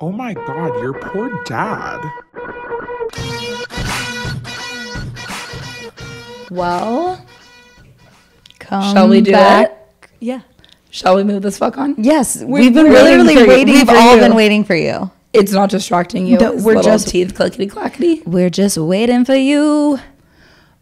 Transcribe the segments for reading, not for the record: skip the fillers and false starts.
Oh my God, your poor dad. Well, shall we do back. it? Yeah. Shall we move this fuck on? Yes, We've been literally waiting We've for all you. been waiting for you. It's not distracting you. No, we're little just teeth clickety clackety. We're just waiting for you.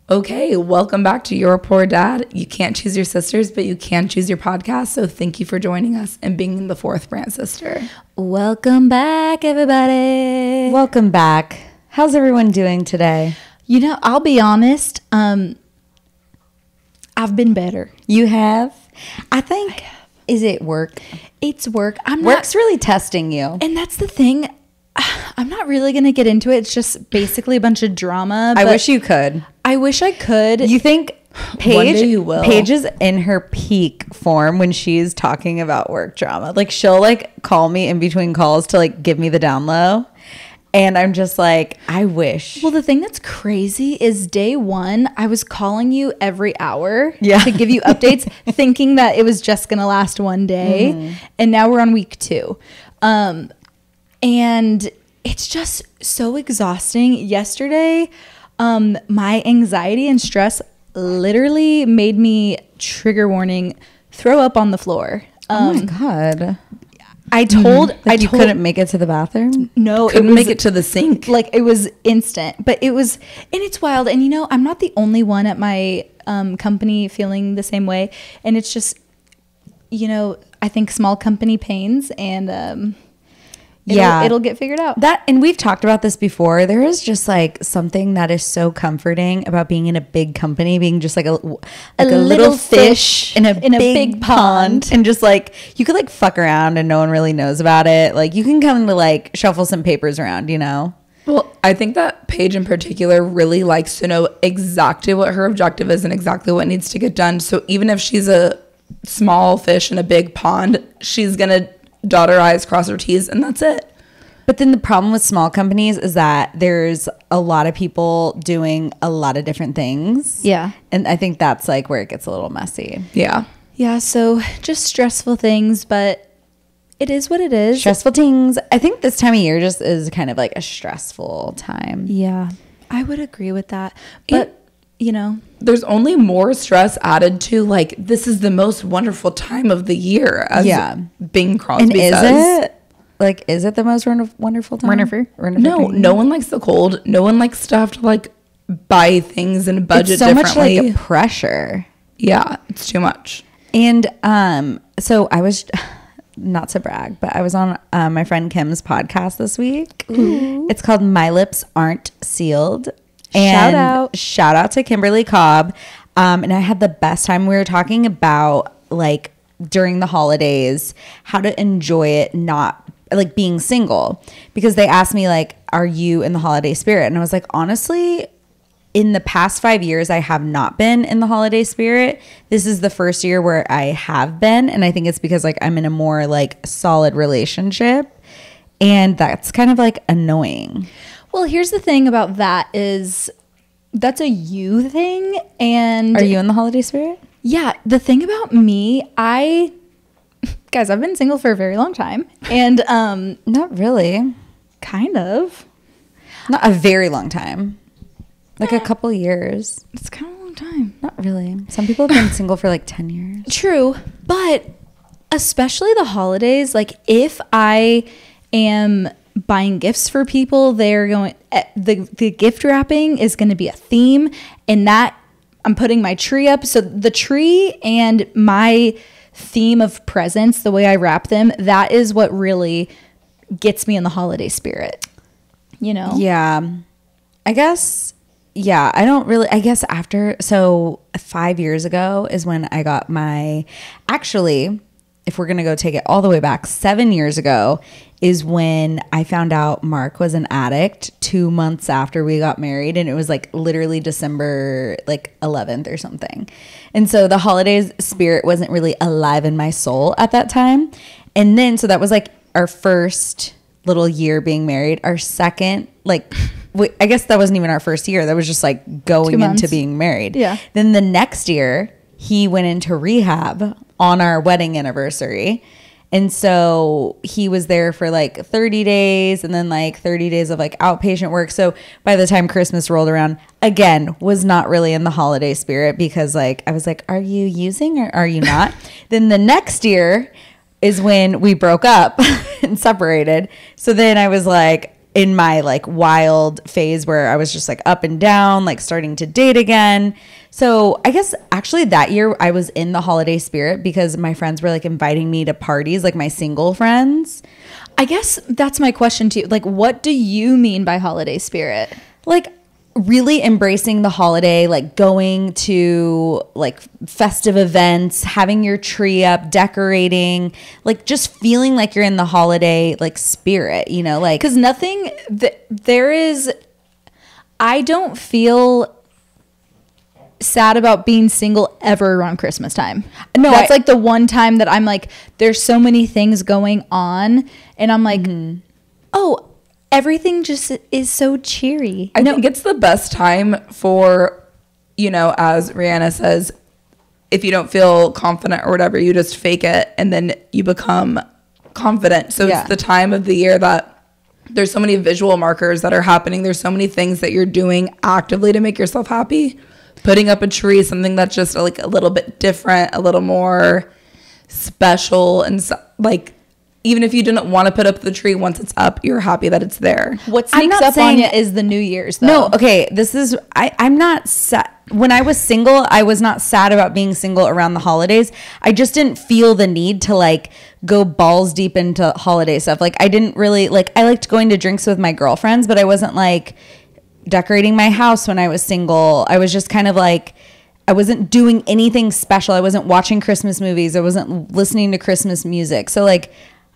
Okay, welcome back to Your Poor Dad. You can't choose your sisters, but you can choose your podcast. So thank you for joining us and being the fourth brand sister. Welcome back, everybody. Welcome back. How's everyone doing today? You know, I'll be honest. I've been better. You have? I think. Is it work? It's work. Work's really testing you. And that's the thing. I'm not really going to get into it. It's just basically a bunch of drama. I wish you could. I wish I could. You think One day you will. Paige is in her peak form when she's talking about work drama. Like, she'll like call me in between calls to like give me the down low. And I'm just like, I wish. Well, the thing that's crazy is day one, I was calling you every hour to give you updates, thinking that it was just going to last one day. Mm-hmm. And now we're on week 2. And it's just so exhausting. Yesterday, my anxiety and stress literally made me, trigger warning, throw up on the floor. Oh my God. I told you couldn't make it to the bathroom? No, couldn't make it to the sink. Like, it was instant, but it was, and it's wild. And you know, I'm not the only one at my company feeling the same way. And it's just, you know, I think small company pains, and it'll get figured out. That, and we've talked about this before. There is just like something that is so comforting about being in a big company, being just like a little fish in a big pond, and just like you could like fuck around and no one really knows about it. Like, you can come to like shuffle some papers around, you know? Well, I think that Paige in particular really likes to know exactly what her objective is and exactly what needs to get done. So even if she's a small fish in a big pond, she's going to dot her I's, cross her T's, and that's it. But then the problem with small companies is that there's a lot of people doing a lot of different things. Yeah. And I think that's like where it gets a little messy. Yeah. Yeah, so just stressful things, but it is what it is. Stressful things. I think this time of year just is kind of like a stressful time. Yeah, I would agree with that. But, you know, there's only more stress added to, like, this is the most wonderful time of the year, as Bing Crosby and says. Is it the most wonderful time? No one likes the cold. No one likes to have to like buy things and budget it's so differently. Much like pressure. Yeah, it's too much. And so I was, not to brag, but I was on my friend Kim's podcast this week. Ooh. It's called My Lips Aren't Sealed. And shout out to Kimberly Cobb. And I had the best time. We were talking about like during the holidays, how to enjoy it, not like being single, because they asked me like, are you in the holiday spirit? And I was like, honestly, in the past 5 years, I have not been in the holiday spirit. This is the first year where I have been. And I think it's because like I'm in a more like solid relationship. And that's kind of like annoying. Well, here's the thing about that is that's a you thing. And are you in the holiday spirit? Yeah. The thing about me, guys, I've been single for a very long time. And not really. Kind of. Not a very long time. Like a couple years. It's kind of a long time. Not really. Some people have been single for like 10 years. True. But especially the holidays, like if I am buying gifts for people, they're going, the gift wrapping is going to be a theme, and that I'm putting my tree up. So the tree and my theme of presents, the way I wrap them, that is what really gets me in the holiday spirit, you know? Yeah. I guess, yeah, I don't really, I guess after, so 5 years ago is when I got actually, if we're going to go take it all the way back, 7 years ago is when I found out Mark was an addict 2 months after we got married. And it was like literally December like 11th or something. And so the holidays spirit wasn't really alive in my soul at that time. And then, so that was like our first little year being married. Our second, like, I guess that wasn't even our first year. That was just like going into being married. Yeah. Then the next year he went into rehab on our wedding anniversary. And so he was there for like 30 days and then like 30 days of like outpatient work. So by the time Christmas rolled around, again, was not really in the holiday spirit because like I was like, are you using or are you not? Then the next year is when we broke up and separated. So then I was like in my like wild phase where I was just like up and down, like starting to date again. So I guess actually that year I was in the holiday spirit because my friends were like inviting me to parties, like my single friends. I guess that's my question to you. Like, what do you mean by holiday spirit? Like really embracing the holiday, like going to like festive events, having your tree up, decorating, like just feeling like you're in the holiday like spirit, you know, like because I don't feel sad about being single ever around Christmas time. No, that's like the one time that I'm like, there's so many things going on, and I'm like, oh, everything just is so cheery. I think it's the best time for, you know, as Rihanna says, if you don't feel confident or whatever, you just fake it and then you become confident. So it's the time of the year that there's so many visual markers that are happening. There's so many things that you're doing actively to make yourself happy. Putting up a tree, something that's just like a little bit different, a little more special. And so, like, even if you didn't want to put up the tree, once it's up, you're happy that it's there. What sneaks up on you is the New Year's, though. No, okay, this is, I'm not sad. When I was single, I was not sad about being single around the holidays. I just didn't feel the need to like go balls deep into holiday stuff. Like I didn't really, like I liked going to drinks with my girlfriends, but I wasn't like decorating my house when I was single. I was just kind of like, I wasn't doing anything special. I wasn't watching Christmas movies. I wasn't listening to Christmas music. So like,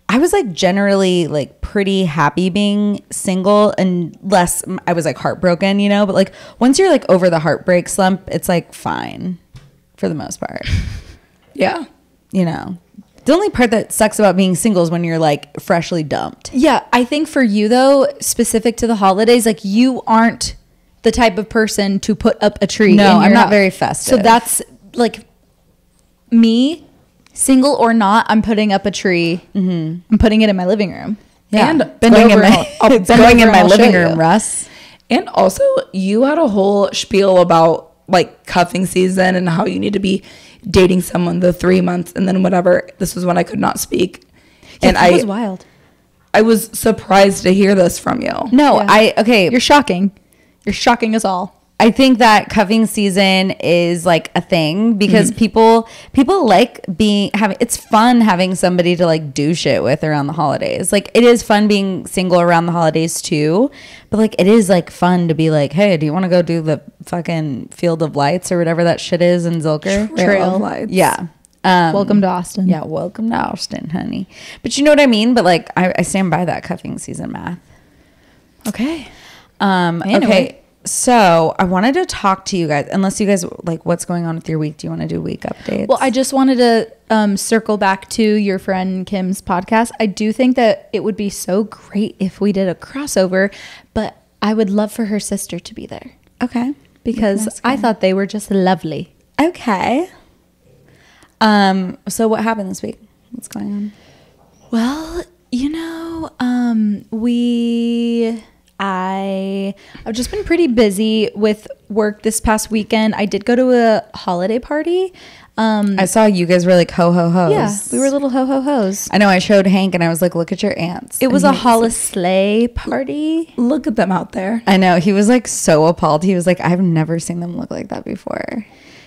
I was like generally like pretty happy being single unless I was like heartbroken, you know, but like once you're like over the heartbreak slump, it's like fine for the most part. Yeah. You know, the only part that sucks about being single is when you're like freshly dumped. Yeah. I think for you though, specific to the holidays, like you aren't the type of person to put up a tree. No, I'm not house. very festive. So that's like me. Single or not, I'm putting up a tree. Mm-hmm. I'm putting it in my living room. Yeah. And It's going in my living room, Russ. And also, you had a whole spiel about like cuffing season and how you need to be dating someone the 3 months and then whatever. This was when I could not speak. Yeah, and that was wild. I was surprised to hear this from you. No, Yeah. okay. You're shocking. You're shocking us all. I think that cuffing season is like a thing because people like it's fun having somebody to like do shit with around the holidays. Like it is fun being single around the holidays too, but like it is like fun to be like, hey, do you want to go do the fucking Field of Lights or whatever that shit is in Zilker? Trail of Lights. Yeah. Welcome to Austin. Yeah, welcome to Austin, honey. But you know what I mean? But like I stand by that cuffing season math. Okay. Anyway. Okay. So I wanted to talk to you guys, unless you guys like what's going on with your week. Do you want to do week updates? Well, I just wanted to circle back to your friend Kim's podcast. I do think that it would be so great if we did a crossover, but I would love for her sister to be there. Okay. Because I thought they were just lovely. Okay. So what happened this week? What's going on? Well, you know, I've just been pretty busy with work this past weekend. I did go to a holiday party. I saw you guys were like ho ho ho's. Yeah, we were little ho ho ho's. I know. I showed Hank and I was like, look at your aunts. It was a holiday party. Look at them out there. I know. He was like so appalled. He was like, I've never seen them look like that before.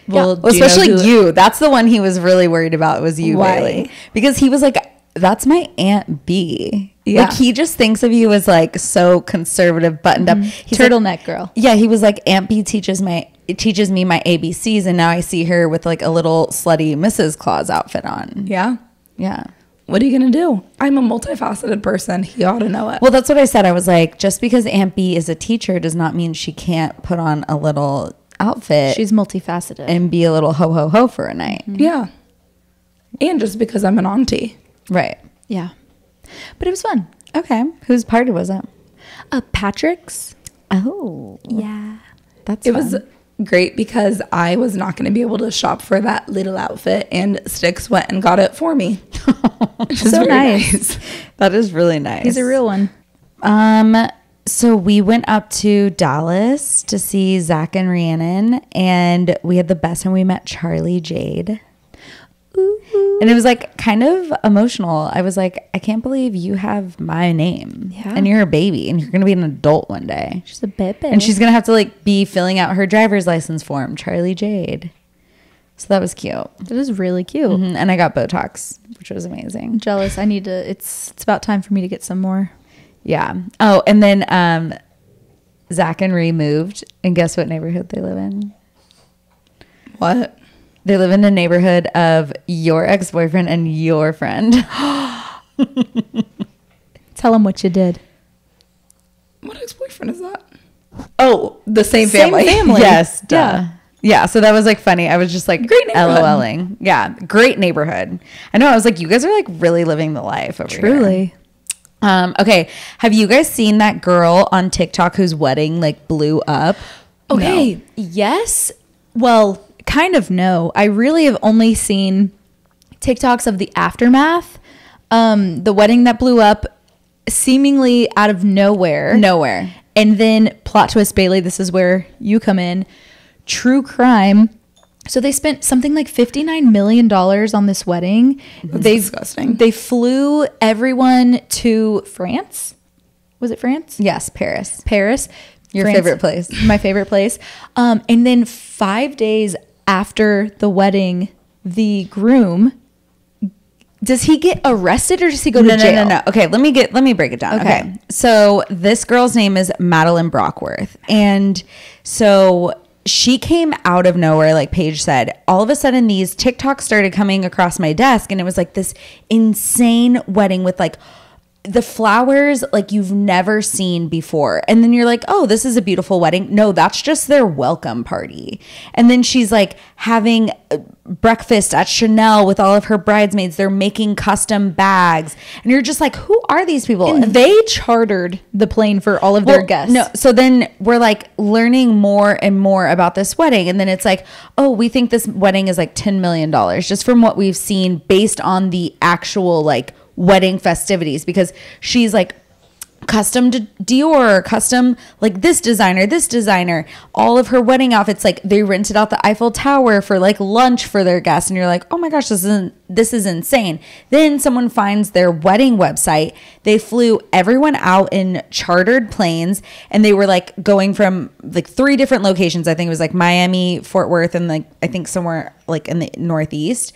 Well, Yeah. Especially you. That's the one he was really worried about was you, Why? Bailey. Because he was like, that's my Aunt B. Yeah. Like he just thinks of you as like so conservative, buttoned up. He's Turtleneck like, girl. Yeah, he was like, Aunt B teaches me my ABCs, and now I see her with like a little slutty Mrs. Claus outfit on. Yeah. Yeah. What are you going to do? I'm a multifaceted person. He ought to know it. Well, that's what I said. I was like, just because Aunt B is a teacher does not mean she can't put on a little outfit. She's multifaceted. And be a little ho ho ho for a night. Yeah. And just because I'm an auntie. Right. Yeah. But it was fun. Okay. Whose party was it? Patrick's. Oh. Yeah. That's It fun. was great because I was not going to be able to shop for that little outfit, and Styx went and got it for me. So nice. That is really nice. He's a real one. So we went up to Dallas to see Zach and Rhiannon, and we had the best time. We met Charlie Jade. Ooh. And it was like kind of emotional. I was like, I can't believe you have my name. Yeah. And you're a baby and you're going to be an adult one day. She's a baby. And she's going to have to like be filling out her driver's license form, Charlie Jade. So that was cute. That is really cute. Mm-hmm. And I got Botox, which was amazing. I'm jealous. I need to, it's about time for me to get some more. Yeah. Oh, and then Zach and Ree moved. And guess what neighborhood they live in? What? They live in a neighborhood of your ex-boyfriend and your friend. Tell them what you did. What ex-boyfriend is that? Oh, the same family. Yes. Duh. Yeah. So that was like funny. I was just like Great neighborhood. LOLing. Yeah. Great neighborhood. I know. I was like, you guys are like really living the life over here. Truly. Okay. Have you guys seen that girl on TikTok whose wedding like blew up? Okay. No. Yes. Well, kind of no. I really have only seen TikToks of the aftermath. The wedding that blew up seemingly out of nowhere. And then plot twist, Bailey, this is where you come in. True crime. So they spent something like $59 million on this wedding. That's disgusting. They flew everyone to France. Was it France? Yes, Paris. Your France, favorite place. My favorite place. And then 5 days after the wedding, the groom, does he get arrested or does he go to jail? No. Okay, let me break it down. Okay. So this girl's name is Madelaine Brockway. And so she came out of nowhere, like Paige said. All of a sudden, these TikToks started coming across my desk, and it was like this insane wedding with like the flowers like you've never seen before. And then you're like, oh, this is a beautiful wedding. No, that's just their welcome party. And then she's like having breakfast at Chanel with all of her bridesmaids. They're making custom bags. And you're just like, who are these people? And they chartered the plane for all of their guests. No, so then we're like learning more and more about this wedding. And then it's like, oh, we think this wedding is like $10 million just from what we've seen based on the actual like wedding festivities, because she's like custom to Dior, custom like this designer, all of her wedding outfits, like they rented out the Eiffel Tower for like lunch for their guests, and you're like, oh my gosh, this is insane. Then someone finds their wedding website. They flew everyone out in chartered planes, and they were like going from like 3 different locations. I think it was like Miami, Fort Worth, and like I think somewhere like in the Northeast.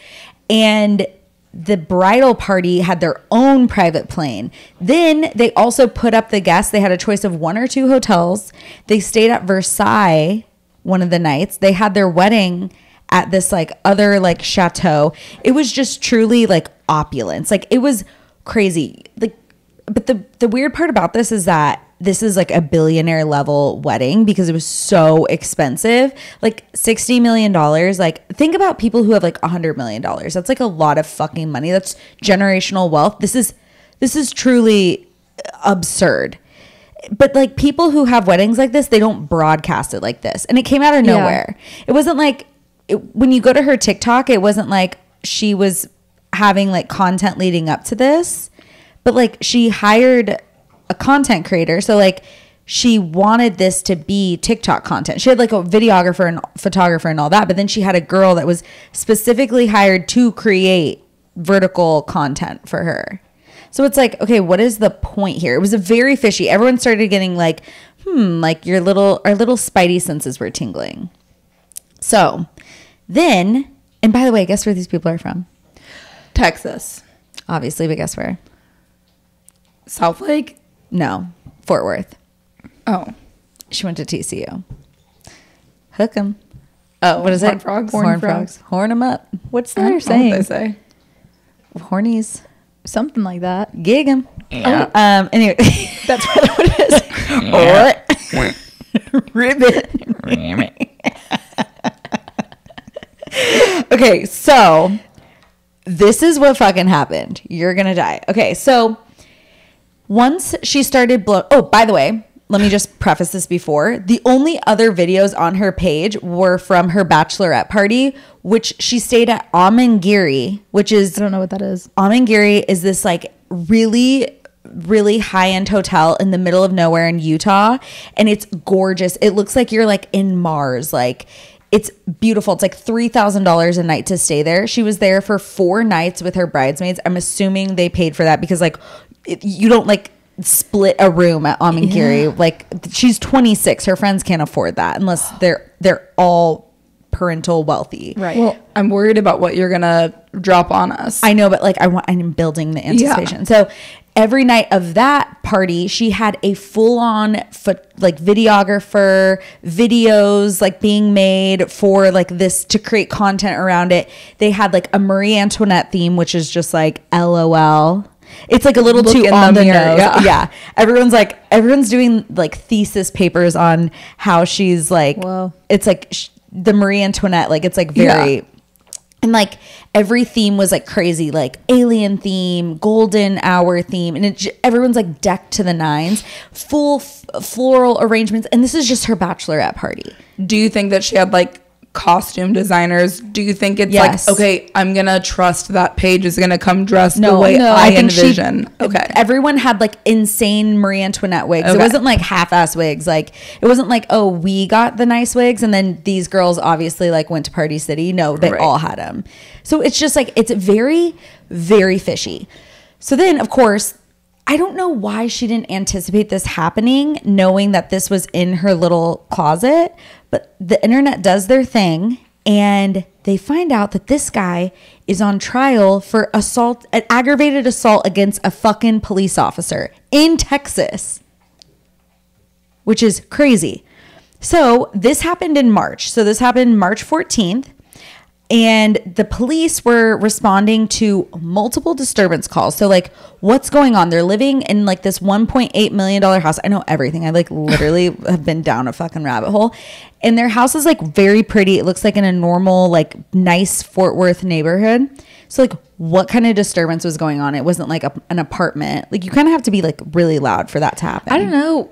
And the bridal party had their own private plane. Then they also put up the guests. They had a choice of 1 or 2 hotels. They stayed at Versailles one of the nights. They had their wedding at this like other like chateau. It was just truly like opulence. Like it was crazy. Like, but the weird part about this is that this is like a billionaire level wedding because it was so expensive. Like $60 million. Like think about people who have like $100 million. That's like a lot of fucking money. That's generational wealth. This is truly absurd. But like people who have weddings like this, they don't broadcast it like this. And it came out of nowhere. It wasn't like when you go to her TikTok, it wasn't like she was having like content leading up to this, but like she hired a content creator. So like she wanted this to be TikTok content. She had like a videographer and photographer and all that, but then she had a girl that was specifically hired to create vertical content for her. So it's like, okay, what is the point here? It was a very fishy. Everyone started getting like, like our little spidey senses were tingling. So then, and by the way, guess where these people are from? Texas. Obviously, but guess where? Southlake? No, Fort Worth. Oh. She went to TCU. Hook 'em. Oh, what is Horn it? Frogs? Horn frogs. Horn 'em up. What's their saying? What they say? Hornies. Something like that. Gig 'em. Yeah. Anyway. That's what it is. Ribbit. Okay, so this is what fucking happened. You're gonna die. Okay, so once she started oh, by the way, let me just preface this before. The only other videos on her page were from her bachelorette party, which she stayed at Amangiri, which is... I don't know what that is. Amangiri is this like really, really high-end hotel in the middle of nowhere in Utah. And it's gorgeous. It looks like you're like in Mars. Like, it's beautiful. It's like $3,000 a night to stay there. She was there for 4 nights with her bridesmaids. I'm assuming they paid for that because like you don't like split a room at Amangiri. Yeah. Like, she's 26. Her friends can't afford that unless they're all parental wealthy. Right. Well, I'm worried about what you're gonna drop on us. I know, but like I'm building the anticipation. Yeah. So every night of that party, she had a full-on videographer, videos like being made for like this to create content around it. They had like a Marie Antoinette theme, which is just like LOL. It's like a little too on the nose. Yeah. Everyone's doing like thesis papers on how she's like, whoa. It's like the Marie Antoinette, like it's like very, and like every theme was like crazy, like alien theme, golden hour theme. And everyone's like decked to the nines, full floral arrangements. And this is just her bachelorette party. Do you think that she had like costume designers? Do you think it's like, okay, I'm gonna trust that page is gonna come dressed the way I envision? Okay, everyone had like insane Marie Antoinette wigs. It wasn't like half-ass wigs. Like, it wasn't like, oh, we got the nice wigs and then these girls obviously like went to Party City. No, they all had them. So it's just like, it's very, very fishy. So then of course, I don't know why she didn't anticipate this happening, knowing that this was in her little closet, but the internet does their thing and they find out that this guy is on trial for an aggravated assault against a fucking police officer in Texas, which is crazy. So this happened in March. So this happened March 14th. And the police were responding to multiple disturbance calls. So like, what's going on? They're living in like this $1.8 million house. I know everything. I like literally have been down a fucking rabbit hole. And their house is like very pretty. It looks like in a normal, like nice Fort Worth neighborhood. So like, what kind of disturbance was going on? It wasn't like an apartment. Like, you kind of have to be like really loud for that to happen. I don't know.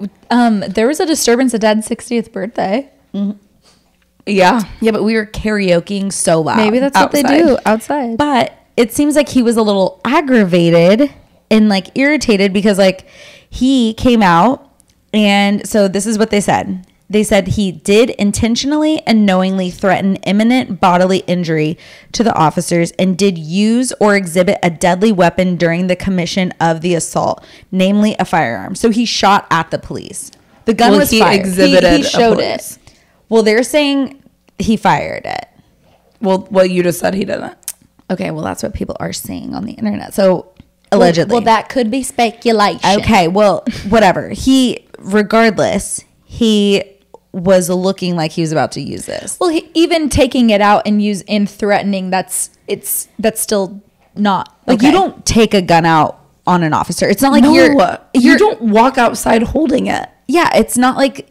There was a disturbance at Dad's 60th birthday. Mm-hmm. Yeah, but we were karaokeing so loud. Maybe that's outside. What they do outside. But it seems like he was a little aggravated and like irritated because like he came out, and so this is what they said. They said he did intentionally and knowingly threaten imminent bodily injury to the officers and did use or exhibit a deadly weapon during the commission of the assault, namely a firearm. So he shot at the police. The gun was fired. He showed it. Well, they're saying he fired it. Well, you just said he didn't. Okay, well, that's what people are saying on the internet. So, allegedly. Well, that could be speculation. Okay, well, whatever. Regardless, he was looking like he was about to use this. Well, even taking it out and threatening, that's still not like okay. You don't take a gun out on an officer. It's not like you don't walk outside holding it. Yeah, it's not like.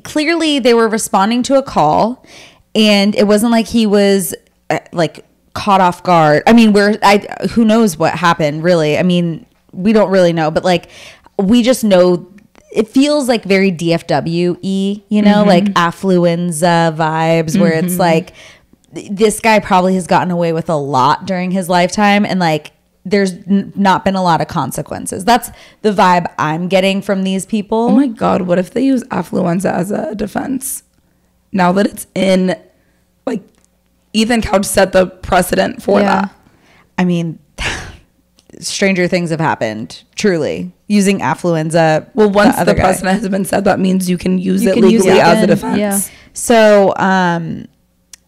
Clearly they were responding to a call, and it wasn't like he was like caught off guard. I mean, who knows what happened really? I mean, we don't really know, but like we just know it feels like very DFW-y, you know, like affluenza vibes where it's like this guy probably has gotten away with a lot during his lifetime, and like there's not been a lot of consequences. That's the vibe I'm getting from these people. Oh my God, what if they use affluenza as a defense? Now that it's in, like, Ethan Couch set the precedent for that. I mean, stranger things have happened, truly. Using affluenza. Well, once the precedent has been set, that means you can use it legally as a defense. Yeah.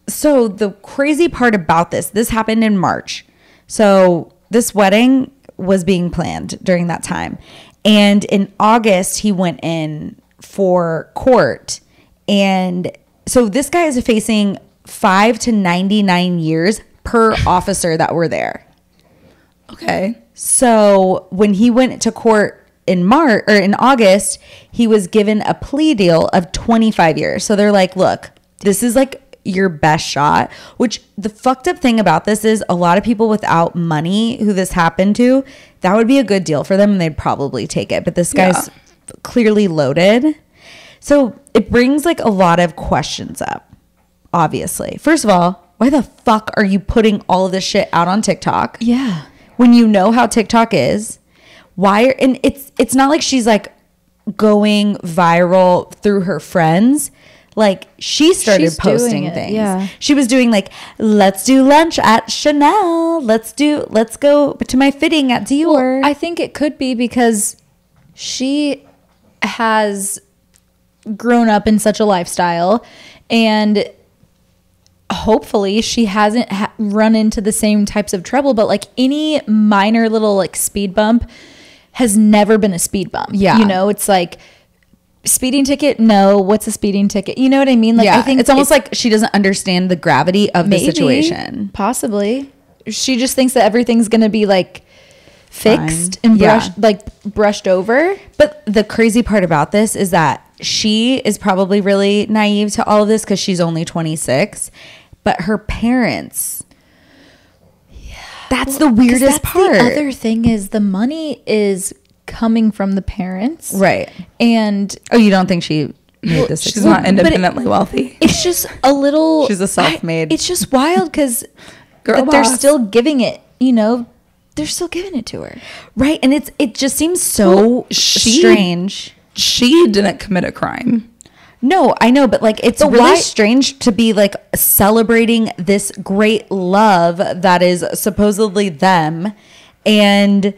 So the crazy part about this happened in March. So this wedding was being planned during that time. And in August, he went in for court. And so this guy is facing 5 to 99 years per officer that were there. Okay. So when he went to court in August, he was given a plea deal of 25 years. So they're like, look, this is like your best shot, which the fucked up thing about this is a lot of people without money who this happened to, that would be a good deal for them and they'd probably take it. But this guy's clearly loaded. So it brings like a lot of questions up, obviously. First of all, why the fuck are you putting all of this shit out on TikTok? Yeah. When you know how TikTok is, and it's not like she's like going viral through her friends. Like she started She's posting doing it, things. yeah. She was doing like, let's do lunch at Chanel. Let's go to my fitting at Dior. Well, I think it could be because she has grown up in such a lifestyle, and hopefully she hasn't run into the same types of trouble, but like any minor little like speed bump has never been a speed bump. Yeah. You know, it's like speeding ticket. No, what's a speeding ticket? You know what I mean? Like, yeah, I think it's almost like she doesn't understand the gravity of the maybe, situation. Possibly. She just thinks that everything's going to be like fixed Fine. and Yeah. brushed over. But the crazy part about this is that she is probably really naive to all of this because she's only 26. But her parents, that's the weirdest part. The other thing is the money is coming from the parents. Right. And Oh, you don't think she made this? She's not independently wealthy. it's just a little... She's a self-made. It's just wild because Girl they're boss. still giving it, you know, they're still giving it to her. Right. And it just seems so strange. She didn't commit a crime. No, I know, but like it's But really why- strange to be like celebrating this great love that is supposedly them, and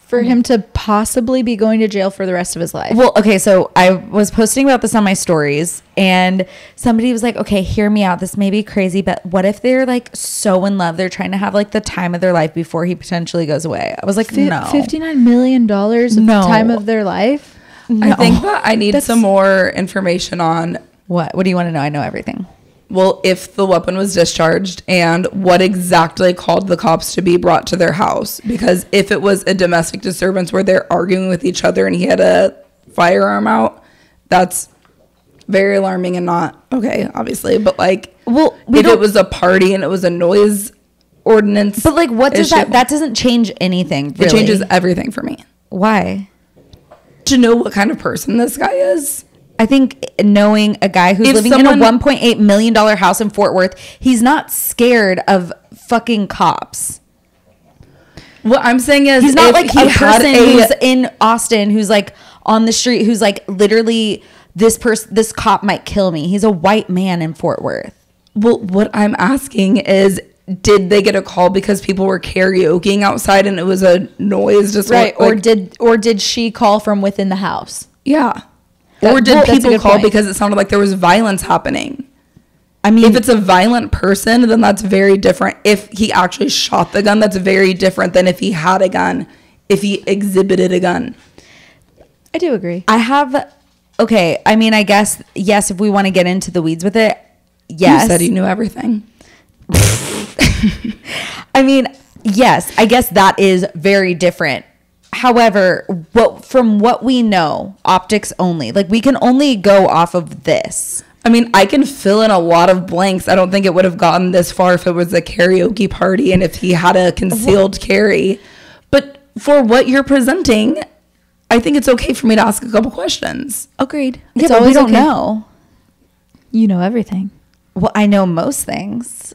For him to possibly be going to jail for the rest of his life. well, okay, so I was posting about this on my stories, and somebody was like, "Okay, hear me out. This may be crazy, but what if they're like so in love, they're trying to have like the time of their life before he potentially goes away?" I was like, "No, $59 million of No. time of their life. I think that I need That's- some more information on, What do you want to know? I know everything." well, if the weapon was discharged and what exactly called the cops to be brought to their house. Because if it was a domestic disturbance where they're arguing with each other and he had a firearm out, that's very alarming and not okay, obviously. But like, Well, if it was a party and it was a noise ordinance, But like, what does issue, that doesn't change anything. Really. it changes everything for me. Why? To know what kind of person this guy is. I think knowing a guy who's If living in a someone- $1.8 million house in Fort Worth, he's not scared of fucking cops. What I'm saying is, He's not if like he a had person who's in Austin who's like on the street who's like literally this cop might kill me. He's a white man in Fort Worth. Well, what I'm asking is, did they get a call because people were karaokeing outside and it was a noise? Just Right. like, Or did she call from within the house? yeah. That- Or did that's a people good call point. because it sounded like there was violence happening? I mean, If it's a violent person, then that's very different. If he actually shot the gun, that's very different than if he had a gun, if he exhibited a gun. I do agree. I have, okay, I mean, I guess, yes, if we want to get into the weeds with it, yes. You said you knew everything. I mean, yes, I guess that is very different. However, from what we know, optics only, like we can only go off of this. I mean, I can fill in a lot of blanks. I don't think it would have gotten this far if it was a karaoke party and if he had a concealed carry. But for what you're presenting, I think it's okay for me to ask a couple questions. Agreed. Yeah, but we don't know. You know everything. Well, I know most things.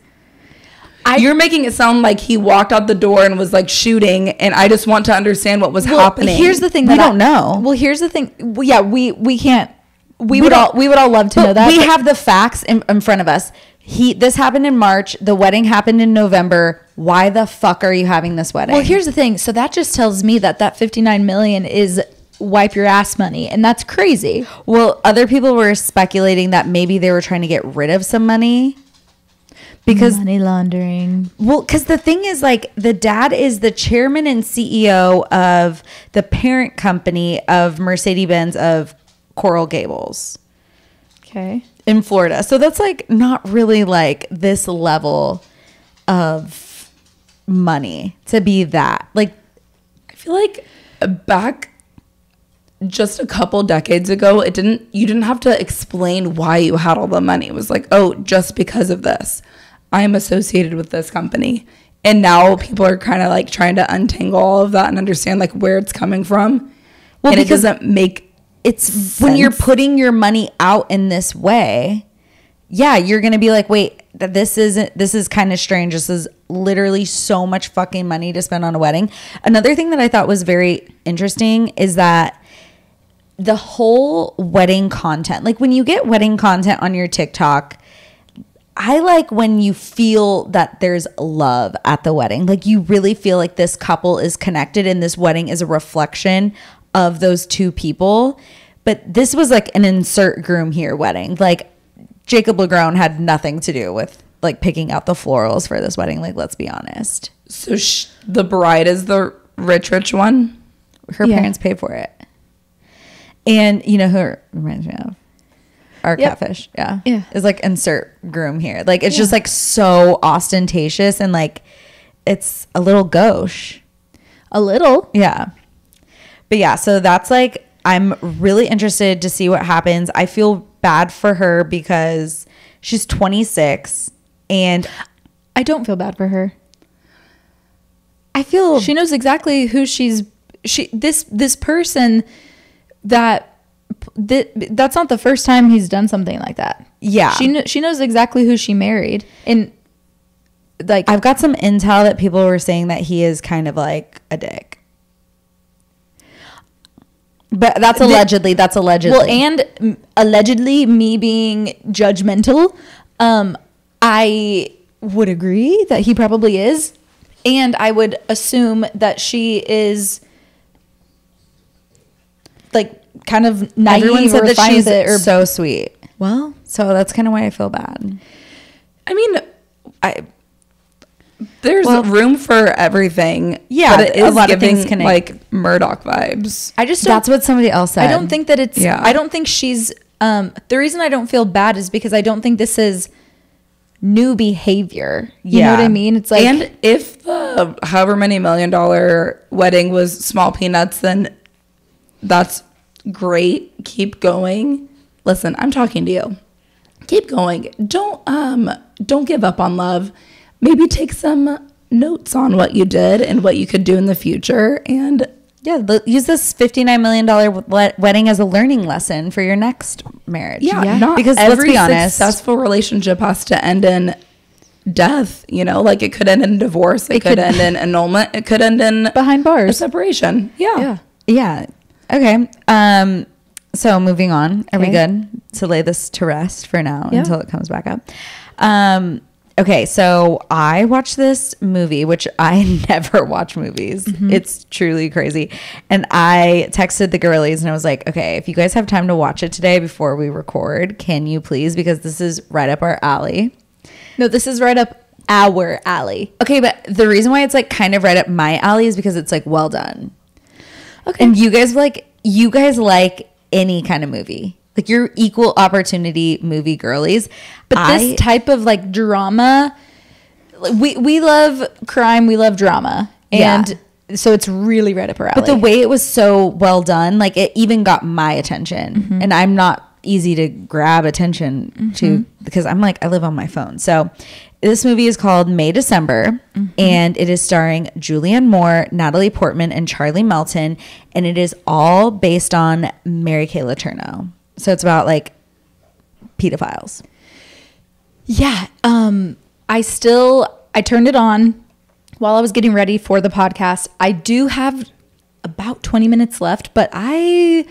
You're making it sound like he walked out the door and was like shooting, and I just want to understand what was happening. Here's the thing We that don't know. Well, here's the thing. Well, yeah, we can't. We would don't- all love to know that. We but- have the facts in front of us. This happened in March. The wedding happened in November. Why the fuck are you having this wedding? Well, here's the thing. So that just tells me that 59 million is wipe your ass money, and that's crazy. Well, other people were speculating that maybe they were trying to get rid of some money. Because money laundering. Well, because the thing is, like, the dad is the chairman and CEO of the parent company of Mercedes-Benz of Coral Gables Okay. in Florida. So that's like not really like this level of money to be that. Like, I feel like back just a couple decades ago, you didn't have to explain why you had all the money. It was like, oh, just because of this, I am associated with this company. And now people are kind of like trying to untangle all of that and understand like where it's coming from. Well, and it because- doesn't make it's when you're putting your money out in this way, yeah, you're going to be like, wait, this is kind of strange. This is literally so much fucking money to spend on a wedding. Another thing that I thought was very interesting is that the whole wedding content, like when you get wedding content on your TikTok, I like when you feel that there's love at the wedding. Like you really feel like this couple is connected and this wedding is a reflection of those two people. But this was like an insert groom here wedding. Like Jacob Legrone had nothing to do with like picking out the florals for this wedding. Like, let's be honest. So the bride is the rich one? Her parents paid for it. And you know who it reminds me of? Our catfish. Yeah. It's like insert groom here. Like it's just like so ostentatious and like it's a little gauche. A little. Yeah. But yeah, so that's like, I'm really interested to see what happens. I feel bad for her because she's 26 and I don't feel bad for her. I feel she knows exactly who this person that's not the first time he's done something like that. Yeah. She knows exactly who she married. And like I've got some intel that people were saying that he is kind of like a dick. But that's allegedly. Well, and allegedly me being judgmental, I would agree that he probably is. And I would assume that she is like kind of naive. Everyone said that she's so sweet. Well, so that's kind of why I feel bad. I mean, there's room for everything. Yeah, but it is a lot giving of things can like Murdoch vibes. I just that's what somebody else said. I don't think that it's. Yeah. I don't think she's. The reason I don't feel bad is because I don't think this is new behavior. You know what I mean? It's like, and if the however many $1 million wedding was small peanuts, then that's great. Keep going. Listen, I'm talking to you. Keep going. Don't give up on love. Maybe take some notes on what you did and what you could do in the future. And use this $59 million wedding as a learning lesson for your next marriage. Yeah. Not because every let's be honest, successful relationship has to end in death. You know, like it could end in divorce. It could end in annulment. It could end in behind bars, a separation. Yeah. Okay. So moving on. Are we good to lay this to rest for now until it comes back up? Okay, so I watched this movie, which I never watch movies. Mm-hmm. It's truly crazy. And I texted the girlies and I was like, okay, if you guys have time to watch it today before we record, can you please? Because this is right up our alley. No, this is right up our alley. Okay, but the reason why it's like kind of right up my alley is because it's like well done. Okay. And you guys like any kind of movie. Like you're equal opportunity movie girlies. But this type of like drama, we love crime, we love drama. And so it's really right up our alley. But the way it was so well done, like it even got my attention. Mm-hmm. And I'm not easy to grab attention to because I'm like, I live on my phone. So this movie is called May December and it is starring Julianne Moore, Natalie Portman, and Charlie Melton. And it is all based on Mary Kay Letourneau. So it's about like pedophiles. Yeah. I turned it on while I was getting ready for the podcast. I do have about 20 minutes left, but I've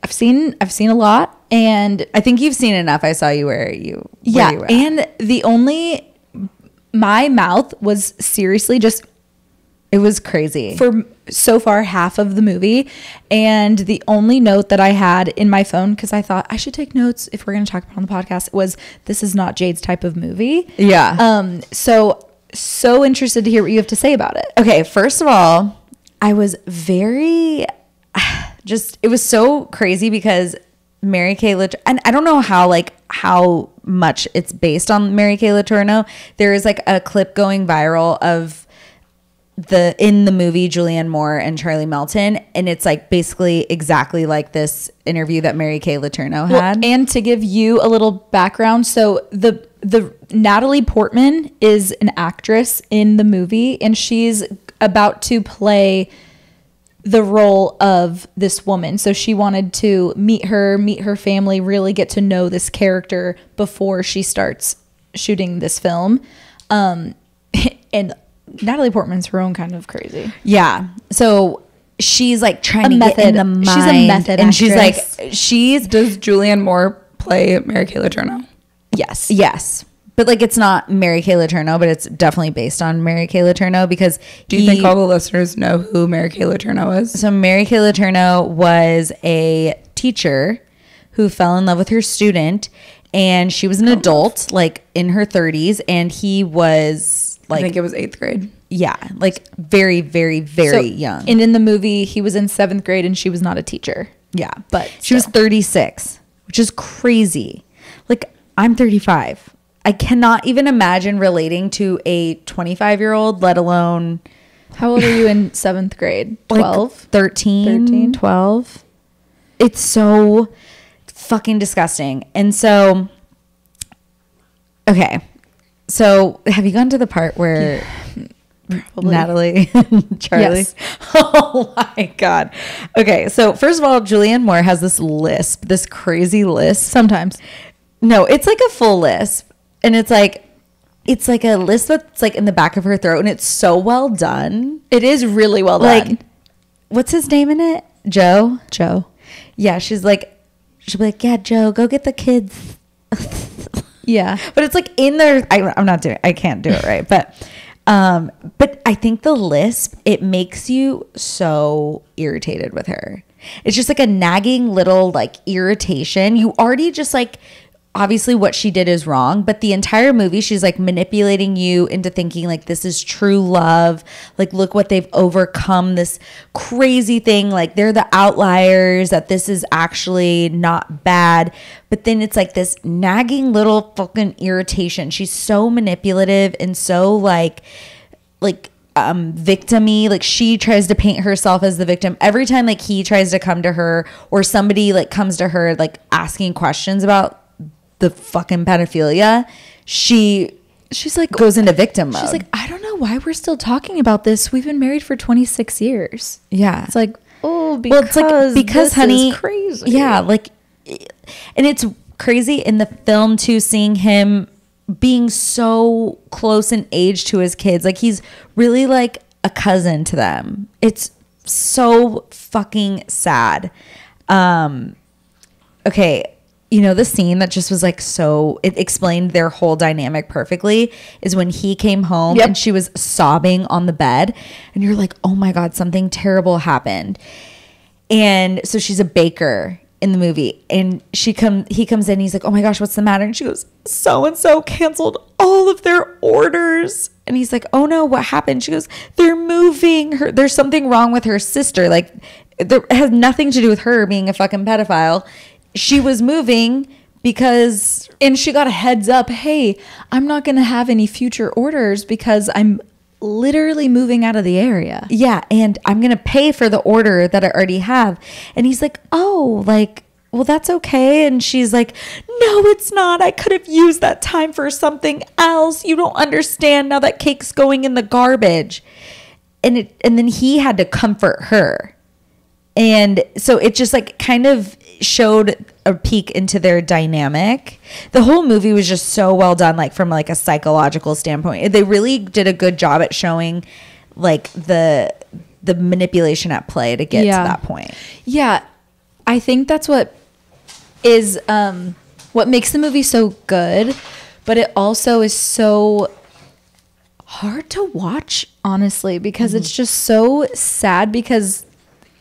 seen a lot, and I think you've seen enough. I saw you where you were at. And my mouth was seriously just, it was crazy for so far half of the movie. And the only note that I had in my phone, because I thought I should take notes if we're going to talk about it on the podcast, was this is not Jade's type of movie. Yeah. So interested to hear what you have to say about it. Okay. First of all, I was very it was so crazy because Mary Kay Letourneau, and I don't know how much it's based on Mary Kay Letourneau. There is like a clip going viral of in the movie Julianne Moore and Charlie Melton, and it's like basically exactly like this interview that Mary Kay Letourneau had. And to give you a little background, so the Natalie Portman is an actress in the movie, and she's about to play the role of this woman. So she wanted to meet her family, really get to know this character before she starts shooting this film. And Natalie Portman's her own kind of crazy. Yeah. So she's like trying to get in the mind. She's a method and she's actress. like, she's Does Julianne Moore play Mary Kay Letourneau? Yes. yes. But like it's not Mary Kay Letourneau, but it's definitely based on Mary Kay Letourneau because Do you think all the listeners know who Mary Kay Letourneau is? So Mary Kay Letourneau was a teacher who fell in love with her student, and she was an adult, like in her 30s, and he was I like, think it was 8th grade. yeah, like very, very, very young. And in the movie, he was in 7th grade and she was not a teacher. Yeah, But she was still. 36, which is crazy. Like I'm 35. I cannot even imagine relating to a 25-year-old, let alone How old are you in 7th grade? 12? like 13, 12. It's so fucking disgusting. And so, okay. So have you gone to the part where Probably. Natalie and Charlie? Yes. Oh my God. Okay. So first of all, Julianne Moore has this lisp, this crazy lisp. Sometimes. No, it's like a full lisp. And it's like a lisp that's like in the back of her throat, and it's so well done. It is really well Like, done. what's his name in it? Joe? Joe. Yeah, she'll be like, yeah, Joe, go get the kids. Yeah. But it's like in there. I can't do it right. But I think the lisp, it makes you so irritated with her. It's just like a nagging little like irritation. You already just like, obviously what she did is wrong, but the entire movie she's like manipulating you into thinking like this is true love, like look what they've overcome, this crazy thing, like they're the outliers, that this is actually not bad. But then it's like this nagging little fucking irritation. She's so manipulative and so like victim-y. Like she tries to paint herself as the victim every time like he tries to come to her, or somebody like comes to her like asking questions about the fucking pedophilia. She's like goes into victim mode. She's like, I don't know why we're still talking about this. We've been married for 26 years. yeah, It's like, oh, well, it's like because this honey, is crazy. yeah, like, and it's crazy in the film too, seeing him being so close in age to his kids. Like he's really like a cousin to them. It's so fucking sad. Okay, you know, the scene that just was like so, it explained their whole dynamic perfectly, is when he came home Yep. and she was sobbing on the bed, and you're like, oh my God, something terrible happened. And so she's a baker in the movie, and he comes in, he's like, oh my gosh, what's the matter? And she goes, so and so canceled all of their orders. And he's like, oh no, what happened? She goes, they're moving her, there's something wrong with her sister, like it has nothing to do with her being a fucking pedophile. She was moving because, And she got a heads up. Hey, I'm not going to have any future orders because I'm literally moving out of the area. yeah, and I'm gonna pay for the order that I already have. And he's like, oh, like, well, that's okay. And she's like, no, it's not. I could have used that time for something else. You don't understand. Now that cake's going in the garbage. And then he had to comfort her. And so it just like kind of showed a peek into their dynamic. The whole movie was just so well done, like from like a psychological standpoint. They really did a good job at showing like the manipulation at play to get to that point. Yeah. I think that's what is what makes the movie so good, but it also is so hard to watch, honestly, because it's just so sad, because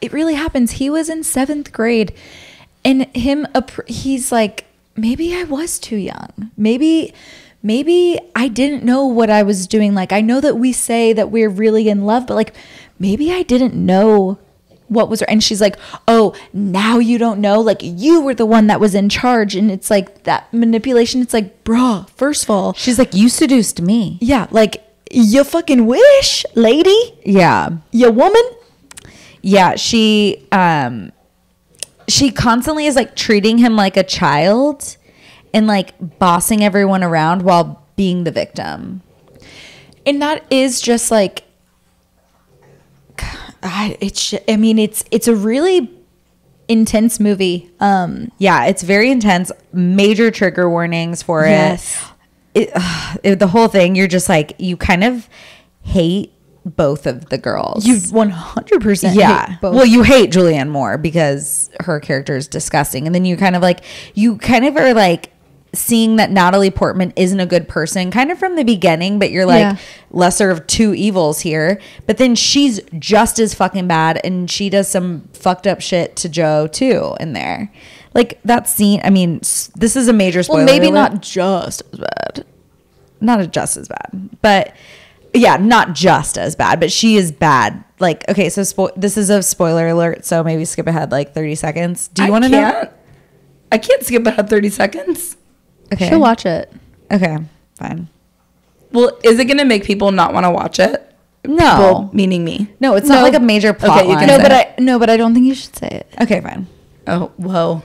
it really happens. He was in 7th grade, and he's like, maybe I was too young. Maybe I didn't know what I was doing. Like, I know that we say that we're really in love, but like, maybe I didn't know what was. And she's like, oh, now you don't know. Like, you were the one that was in charge. And it's like that manipulation. It's like, bruh, first of all, She's like, you seduced me. yeah, like, you fucking wish, lady, Yeah. you woman. Yeah, she constantly is like treating him like a child and like bossing everyone around while being the victim. And that is just like, It's a really intense movie. Yeah, it's very intense. Major trigger warnings for Yes. The whole thing, you're just like, you kind of hate both of the girls. You 100% Yeah. hate both. Well, you hate Julianne more because her character is disgusting. And then you kind of are like seeing that Natalie Portman isn't a good person kind of from the beginning, but you're like, Yeah. lesser of two evils here. But then she's just as fucking bad, and she does some fucked up shit to Joe too in there. Like that scene, I mean, this is a major spoiler. Well, maybe alert. not just as bad. Not just as bad, but yeah, not just as bad, but she is bad. Like, okay, so this is a spoiler alert, so maybe skip ahead like 30 seconds. Do you want to know? I can't skip ahead 30 seconds. Okay. She'll watch it. Okay, fine. Well, is it going to make people not want to watch it? No. People, meaning me. No, it's not like a major plot Okay, you line. can But I don't think you should say it. Okay, fine. Oh, whoa.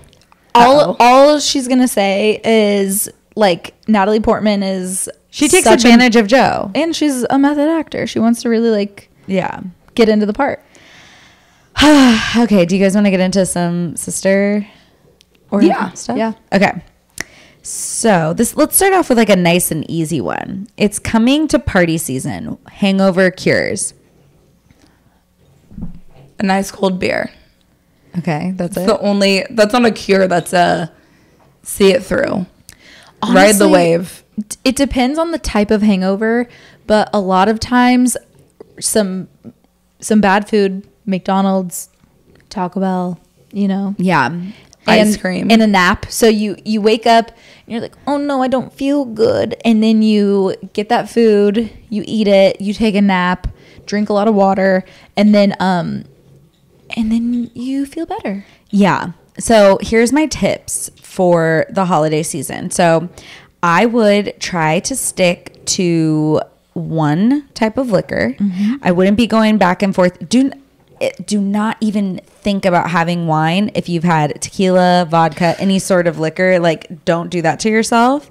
All she's gonna say is like Natalie Portman is She takes such advantage of Joe. and she's a method actor. She wants to really like Yeah. get into the part. Okay, do you guys want to get into some sister or stuff? Yeah. Okay. So let's start off with like a nice and easy one. It's coming to party season. Hangover cures. A nice cold beer. Okay, that's it. That's not a cure. That's a see it through. Ride the Honestly, wave. It depends on the type of hangover, but a lot of times some bad food, McDonald's, Taco Bell, Yeah. Ice cream. and a nap. So you wake up and you're like, oh no, I don't feel good. And then you get that food, you eat it, you take a nap, drink a lot of water, and then you feel better. Yeah. So here's my tips for the holiday season. So I would try to stick to one type of liquor. I wouldn't be going back and forth. Do not even think about having wine if you've had tequila, vodka, any sort of liquor. Like, don't do that to yourself.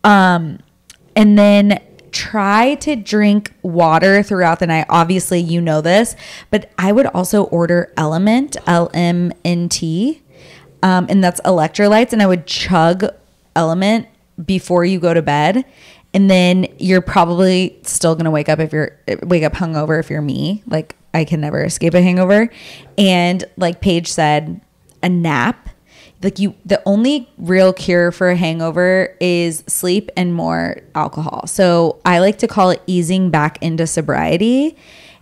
And then try to drink water throughout the night. Obviously, you know this, but I would also order Element, LMNT, and that's electrolytes. And I would chug Element before you go to bed. And then you're probably still going to wake up hungover if you're me. Like, I can never escape a hangover. And like Paige said, a nap. Like the only real cure for a hangover is sleep and more alcohol. So I like to call it easing back into sobriety.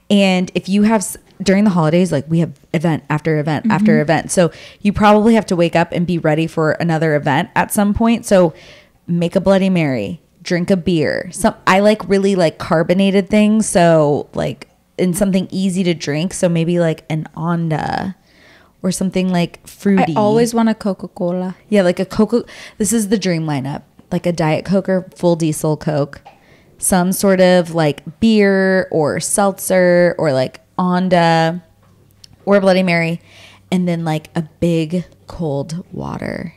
And if you have during the holidays, like we have event after event after event. So you probably have to wake up and be ready for another event at some point. So make a Bloody Mary, drink a beer. I like really like carbonated things. So like in something easy to drink. So maybe like an Onda or something like fruity. I always want a Coca-Cola. Yeah, like a Coca. This is the dream lineup. Like a Diet Coke or full diesel Coke. Some sort of like beer or seltzer or like Onda or Bloody Mary. And then like a big cold water.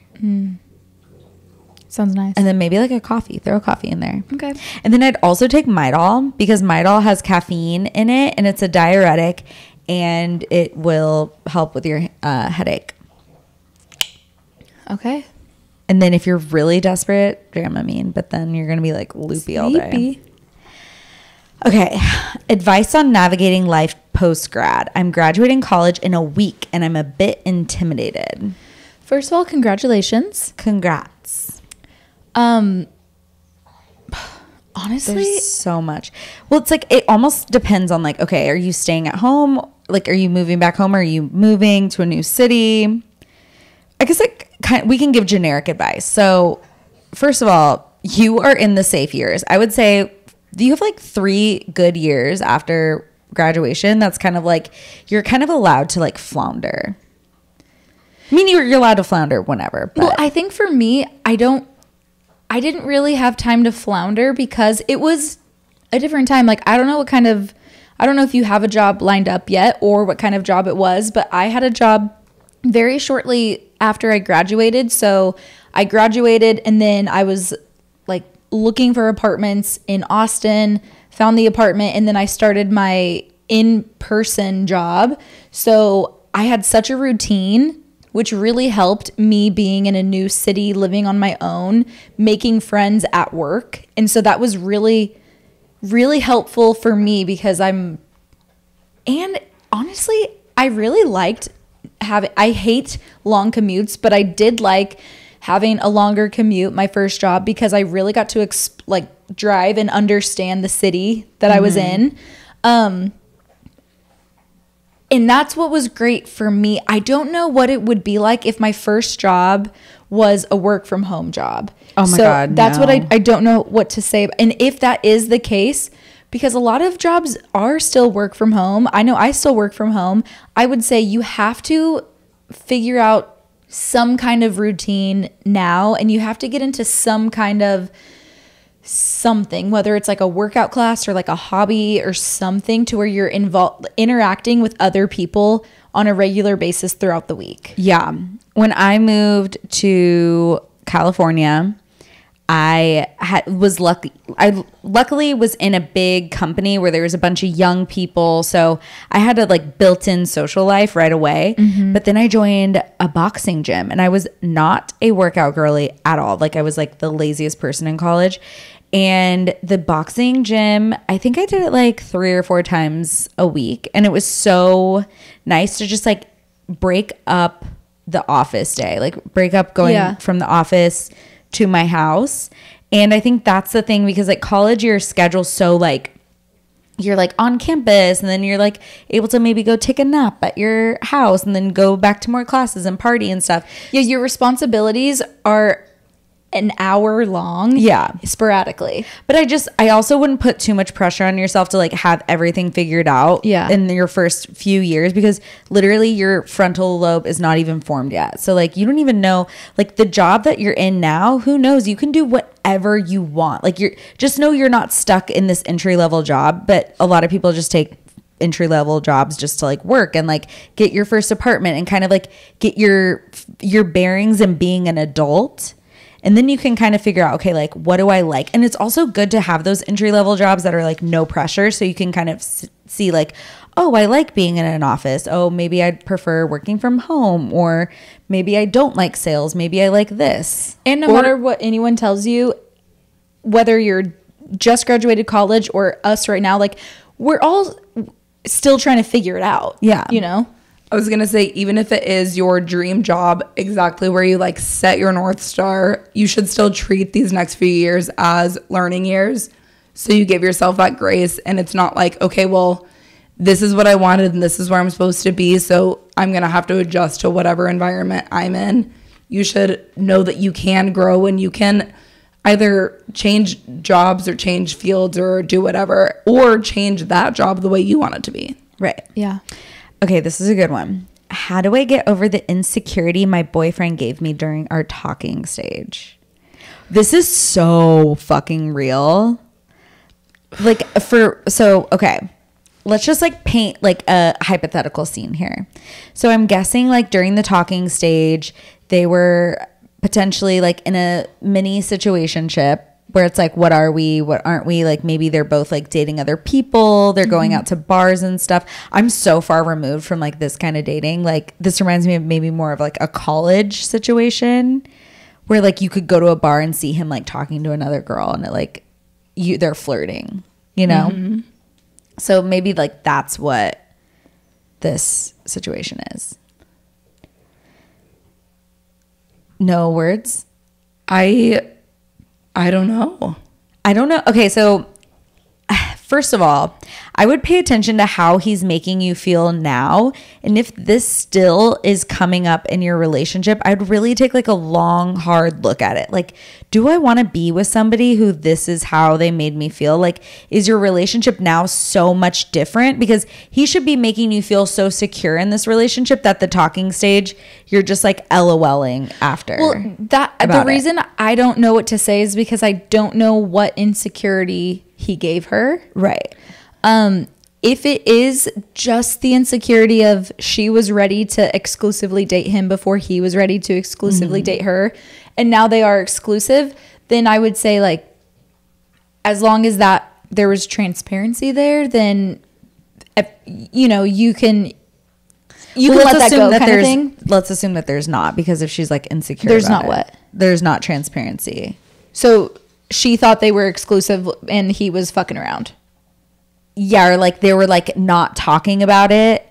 Sounds nice. And then maybe like a coffee. Throw a coffee in there. Okay. And then I'd also take Midol because Midol has caffeine in it and it's a diuretic and it will help with your headache. Okay. And then if you're really desperate, Dramamine, but then you're going to be like loopy all day. Okay. Advice on navigating life post-grad. I'm graduating college in a week and I'm a bit intimidated. First of all, congratulations. Congrats. Honestly, There's so much. Well, it's like it almost depends on like, okay, are you staying at home? Like, are you moving back home? Are you moving to a new city? I guess like we can give generic advice. So, first of all, you are in the safe years. I would say you have like 3 good years after graduation. That's kind of like you're kind of allowed to like flounder. I mean, you're allowed to flounder whenever. But well, I think for me, I didn't really have time to flounder because it was a different time. Like, I don't know if you have a job lined up yet or what kind of job it was, but I had a job very shortly after I graduated. So I graduated and then I was like looking for apartments in Austin, found the apartment, and then I started my in-person job. So I had such a routine, which really helped me being in a new city, living on my own, making friends at work. And so that was really, really helpful for me because and honestly, I really liked I hate long commutes, but I did like having a longer commute my first job because I really got to drive and understand the city that I was in. And that's what was great for me. I don't know what it would be like if my first job was a work from home job. Oh my God, that's no. what I don't know what to say. And if that is the case, because a lot of jobs are still work from home. I know I still work from home. I would say you have to figure out some kind of routine now, and you have to get into some kind of something, whether it's like a workout class or like a hobby or something to where you're interacting with other people on a regular basis throughout the week. Yeah. When I moved to California, I luckily was in a big company where there was a bunch of young people. So I had a built-in social life right away. Mm-hmm. But then I joined a boxing gym and I was not a workout girly at all. I was the laziest person in college. And the boxing gym, I think I did it 3 or 4 times a week. And it was so nice to just break up the office day, break up going from the office to my house. And I think that's the thing because college, your schedule's so you're on campus and then you're able to maybe go take a nap at your house and then go back to more classes and party and stuff. Yeah, your responsibilities are an hour long. Yeah. Sporadically. But I also wouldn't put too much pressure on yourself to have everything figured out in your first few years because literally your frontal lobe is not even formed yet. So you don't even know the job that you're in now, who knows? You can do whatever you want. Just know you're not stuck in this entry level job, but a lot of people just take entry level jobs just to work and get your first apartment and kind of get your bearings and being an adult. And then you can kind of figure out, okay, what do I like? And it's also good to have those entry-level jobs that are no pressure. So you can kind of see oh, I like being in an office. Oh, maybe I'd prefer working from home. Or maybe I don't like sales. Maybe I like this. And no matter what anyone tells you, whether you're just graduated college or us right now, we're all still trying to figure it out. Yeah. You know? I was going to say, even if it is your dream job, exactly where you set your North Star, you should still treat these next few years as learning years. So you give yourself that grace and it's not okay, well, this is what I wanted and this is where I'm supposed to be. So I'm going to have to adjust to whatever environment I'm in. You should know that you can grow and you can either change jobs or change fields or do whatever, or change that job the way you want it to be. Right. Yeah. Okay, this is a good one. How do I get over the insecurity my boyfriend gave me during our talking stage? This is so fucking real. Okay. Let's just paint a hypothetical scene here. So I'm guessing during the talking stage, they were potentially in a mini situationship where it's what are we, what aren't we? Maybe they're both dating other people. They're going out to bars and stuff. I'm so far removed from this kind of dating. This reminds me of maybe more of a college situation where you could go to a bar and see him talking to another girl and they're flirting, you know? Mm-hmm. So maybe that's what this situation is. No words? I don't know. Okay, so first of all, I would pay attention to how he's making you feel now. And if this still is coming up in your relationship, I'd really take a long, hard look at it. Do I want to be with somebody who this is how they made me feel? Is your relationship now so much different? Because he should be making you feel so secure in this relationship that the talking stage, you're just LOLing after. Well, the reason I don't know what to say is because I don't know what insecurity he gave her. Right. If it is just the insecurity of she was ready to exclusively date him before he was ready to exclusively date her, and now they are exclusive, then I would say as long as that there was transparency there, then you know, you can Well, let that go kind of thing. Let's assume that there's not, because if she's like insecure, There's about not what? There's not transparency. So she thought they were exclusive and he was fucking around. Yeah, or like they were like not talking about it.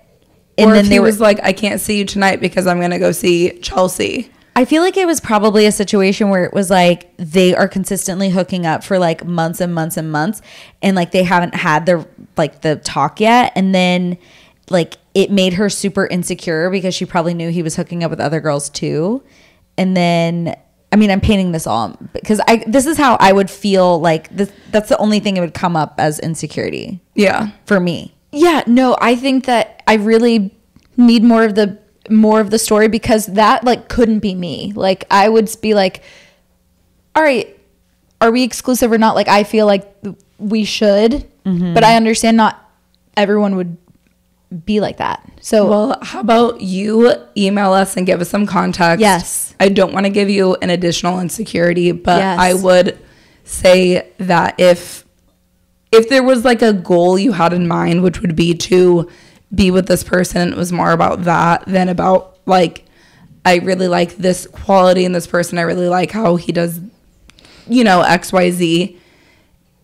And or then if they he were was like, I can't see you tonight because I'm going to go see Chelsea. I feel like it was probably a situation where it was like they are consistently hooking up for like months and months and months, and like they haven't had the talk yet, and then like it made her super insecure because she probably knew he was hooking up with other girls too. And then, I mean, I'm painting this all because this is how I would feel like this. That's the only thing it would come up as insecurity. Yeah. For me. Yeah, no, I think that I really need more of the story, because that like couldn't be me. Like I would be like, all right, are we exclusive or not? Like I feel like we should, but I understand not everyone would be like that. So well, how about you email us and give us some context? Yes. I don't want to give you an additional insecurity, but Yes. I would say that if there was like a goal you had in mind, which would be to be with this person, it was more about that than about like, I really like this quality in this person. I really like how he does, you know, XYZ.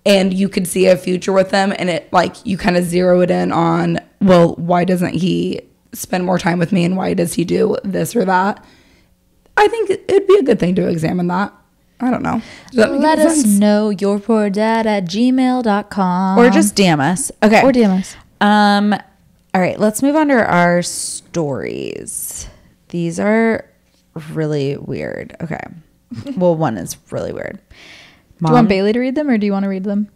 And you could see a future with them, and it like you kind of zero it in on, well, why doesn't he spend more time with me, and why does he do this or that? I think it'd be a good thing to examine that. I don't know. Does that make let any us sense? know yourpoordad@gmail.com. Or just DM us. Okay. Or DM us. All right, let's move on to our stories. These are really weird. Okay. Well, one is really weird. Do you want Bailey to read them, or do you want to read them?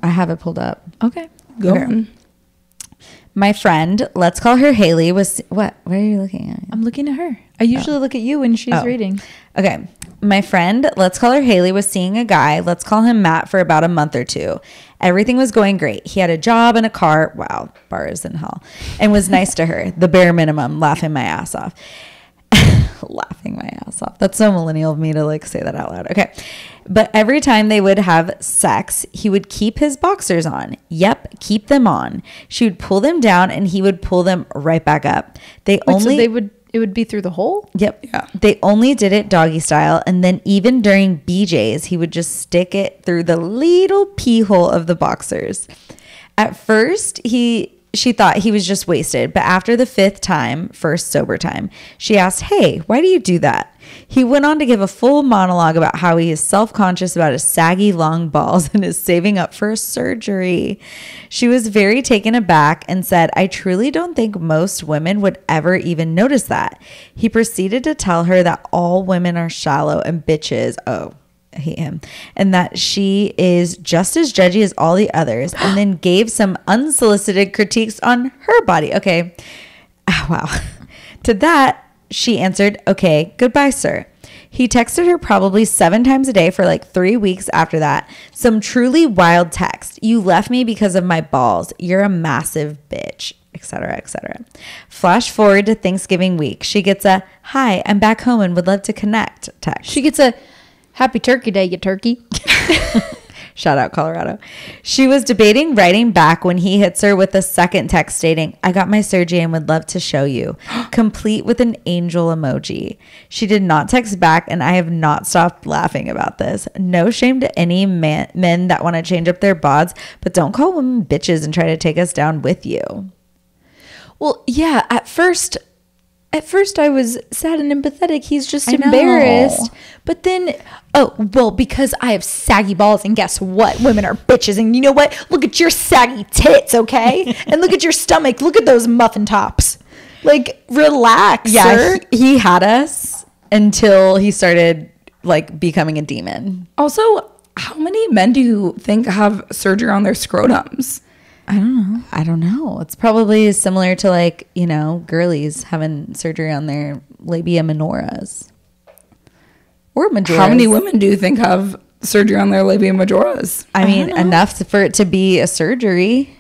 I have it pulled up. Okay. Go Okay. on. My friend, let's call her Haley, was what? What are you looking at? I'm looking at her. I usually look at you when she's Oh. reading. Okay. My friend, let's call her Haley, was seeing a guy, let's call him Matt, for about a month or two. Everything was going great. He had a job and a car. Wow, bars in hell. And was nice to her. The bare minimum, laughing my ass off. Laughing my ass off. That's so millennial of me to like say that out loud. Okay. But every time they would have sex, he would keep his boxers on. Yep, keep them on. She would pull them down and he would pull them right back up. Wait, so it would be through the hole? Yep. Yeah. They only did it doggy style. And then even during BJ's, he would just stick it through the little pee hole of the boxers. At first, she thought he was just wasted. But after the fifth time, first sober time, she asked, hey, why do you do that? He went on to give a full monologue about how he is self-conscious about his saggy long balls and is saving up for a surgery. She was very taken aback and said, I truly don't think most women would ever even notice that. He proceeded to tell her that all women are shallow and bitches. Oh, I hate him. And that she is just as judgy as all the others, and then gave some unsolicited critiques on her body. Okay. Wow. To that, she answered, okay, goodbye, sir. He texted her probably 7 times a day for like 3 weeks after that. Some truly wild text. You left me because of my balls. You're a massive bitch, etc., etc. Flash forward to Thanksgiving week. She gets a, hi, I'm back home and would love to connect text. She gets a happy turkey day, you turkey. Shout out Colorado. She was debating writing back when he hits her with a second text stating, I got my surgery and would love to show you, complete with an angel emoji. She did not text back, and I have not stopped laughing about this. No shame to any men that want to change up their bods, but don't call women bitches and try to take us down with you. Well, yeah, at first I was sad and empathetic. He's just I know. embarrassed. But then, oh, well, because I have saggy balls, and guess what? Women are bitches. And you know what? Look at your saggy tits, okay? And look at your stomach. Look at those muffin tops. Like, relax, sir. He had us until he started like becoming a demon. Also, how many men do you think have surgery on their scrotums? I don't know. It's probably similar to like, you know, girlies having surgery on their labia minoras. Or majoras. How many women do you think have surgery on their labia majoras? I mean, enough for it to be a surgery.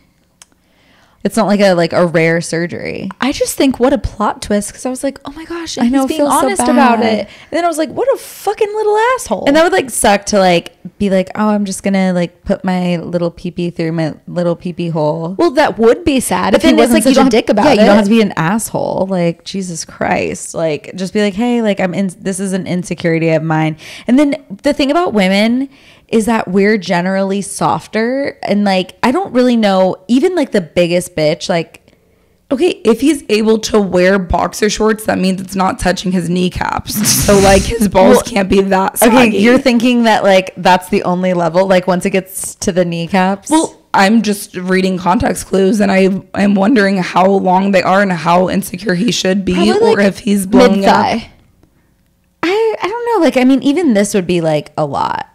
It's not like a rare surgery. I just think what a plot twist, because I was like, oh my gosh, and I know, he's being it feels so honest about bad. it. And then I was like, what a fucking little asshole. And that would like suck to like be like, oh, I'm just gonna like put my little pee-pee through my little pee-pee hole. Well, that would be sad But if he then it's wasn't like such a dick about it. Yeah, you don't have to be an asshole. Like, Jesus Christ. Like, just be like, hey, like this is an insecurity of mine. And then the thing about women is that we're generally softer, and like I don't really know, even like the biggest bitch, like, okay, if he's able to wear boxer shorts, that means it's not touching his kneecaps. So like his balls can't be that saggy. Okay, you're thinking that like that's the only level, like once it gets to the kneecaps? Well, I'm just reading context clues, and I'm wondering how long they are and how insecure he should be, Probably, or like, if he's blowing mid-thigh. up. I don't know. Like, I mean, even this would be like a lot.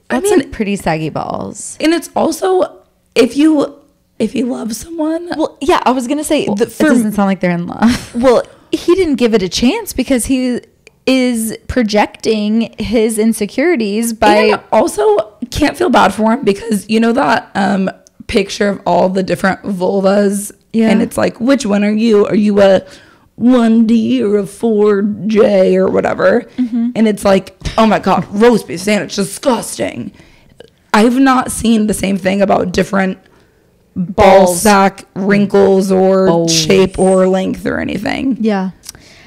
That's mean, like pretty saggy balls. And it's also, if you love someone, Well, yeah, I was gonna say It doesn't sound like they're in love. well, he didn't give it a chance because he is projecting his insecurities by and also can't feel bad for him, because you know that picture of all the different vulvas, and it's like, which one are you? Are you a 1D or a 4J or whatever? And it's like, oh my god, roast beef sandwich, disgusting. I've not seen the same thing about different ball sack wrinkles or shape or length or anything. yeah.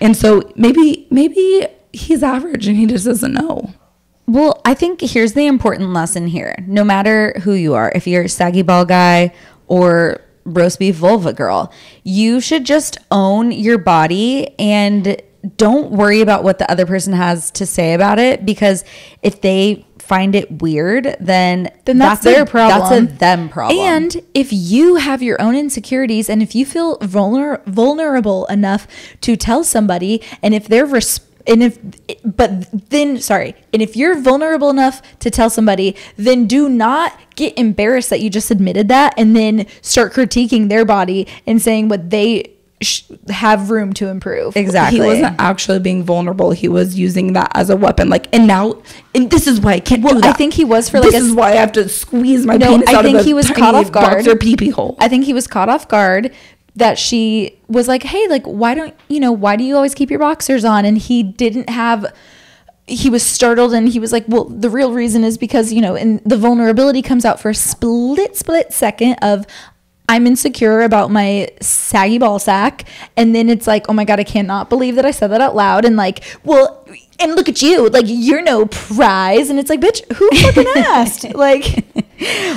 And so maybe he's average and he just doesn't know. Well, I think here's the important lesson here. No matter who you are, if you're a saggy ball guy or roast beef vulva girl, you should just own your body and don't worry about what the other person has to say about it, because if they find it weird, then that's their problem. That's a them problem. And if you have your own insecurities, and if you feel vulnerable enough to tell somebody, and if they're and if you're vulnerable enough to tell somebody, then do not get embarrassed that you just admitted that and then start critiquing their body and saying what they have room to improve. Exactly. He wasn't actually being vulnerable. He was using that as a weapon. Like, and this is why I can't do that. I think he was for like this is why I have to squeeze my penis out of a he was tiny caught off guard. boxer pee-pee hole. I think he was caught off guard that she was like, hey, like, why do you always keep your boxers on? And he was startled, and he was like, well, the real reason is because, and the vulnerability comes out for a split second of, I'm insecure about my saggy ball sack. And then it's like, oh my God, I cannot believe that I said that out loud. And like, well, and look at you, like, you're no prize. And it's like, bitch, who fucking asked? Like,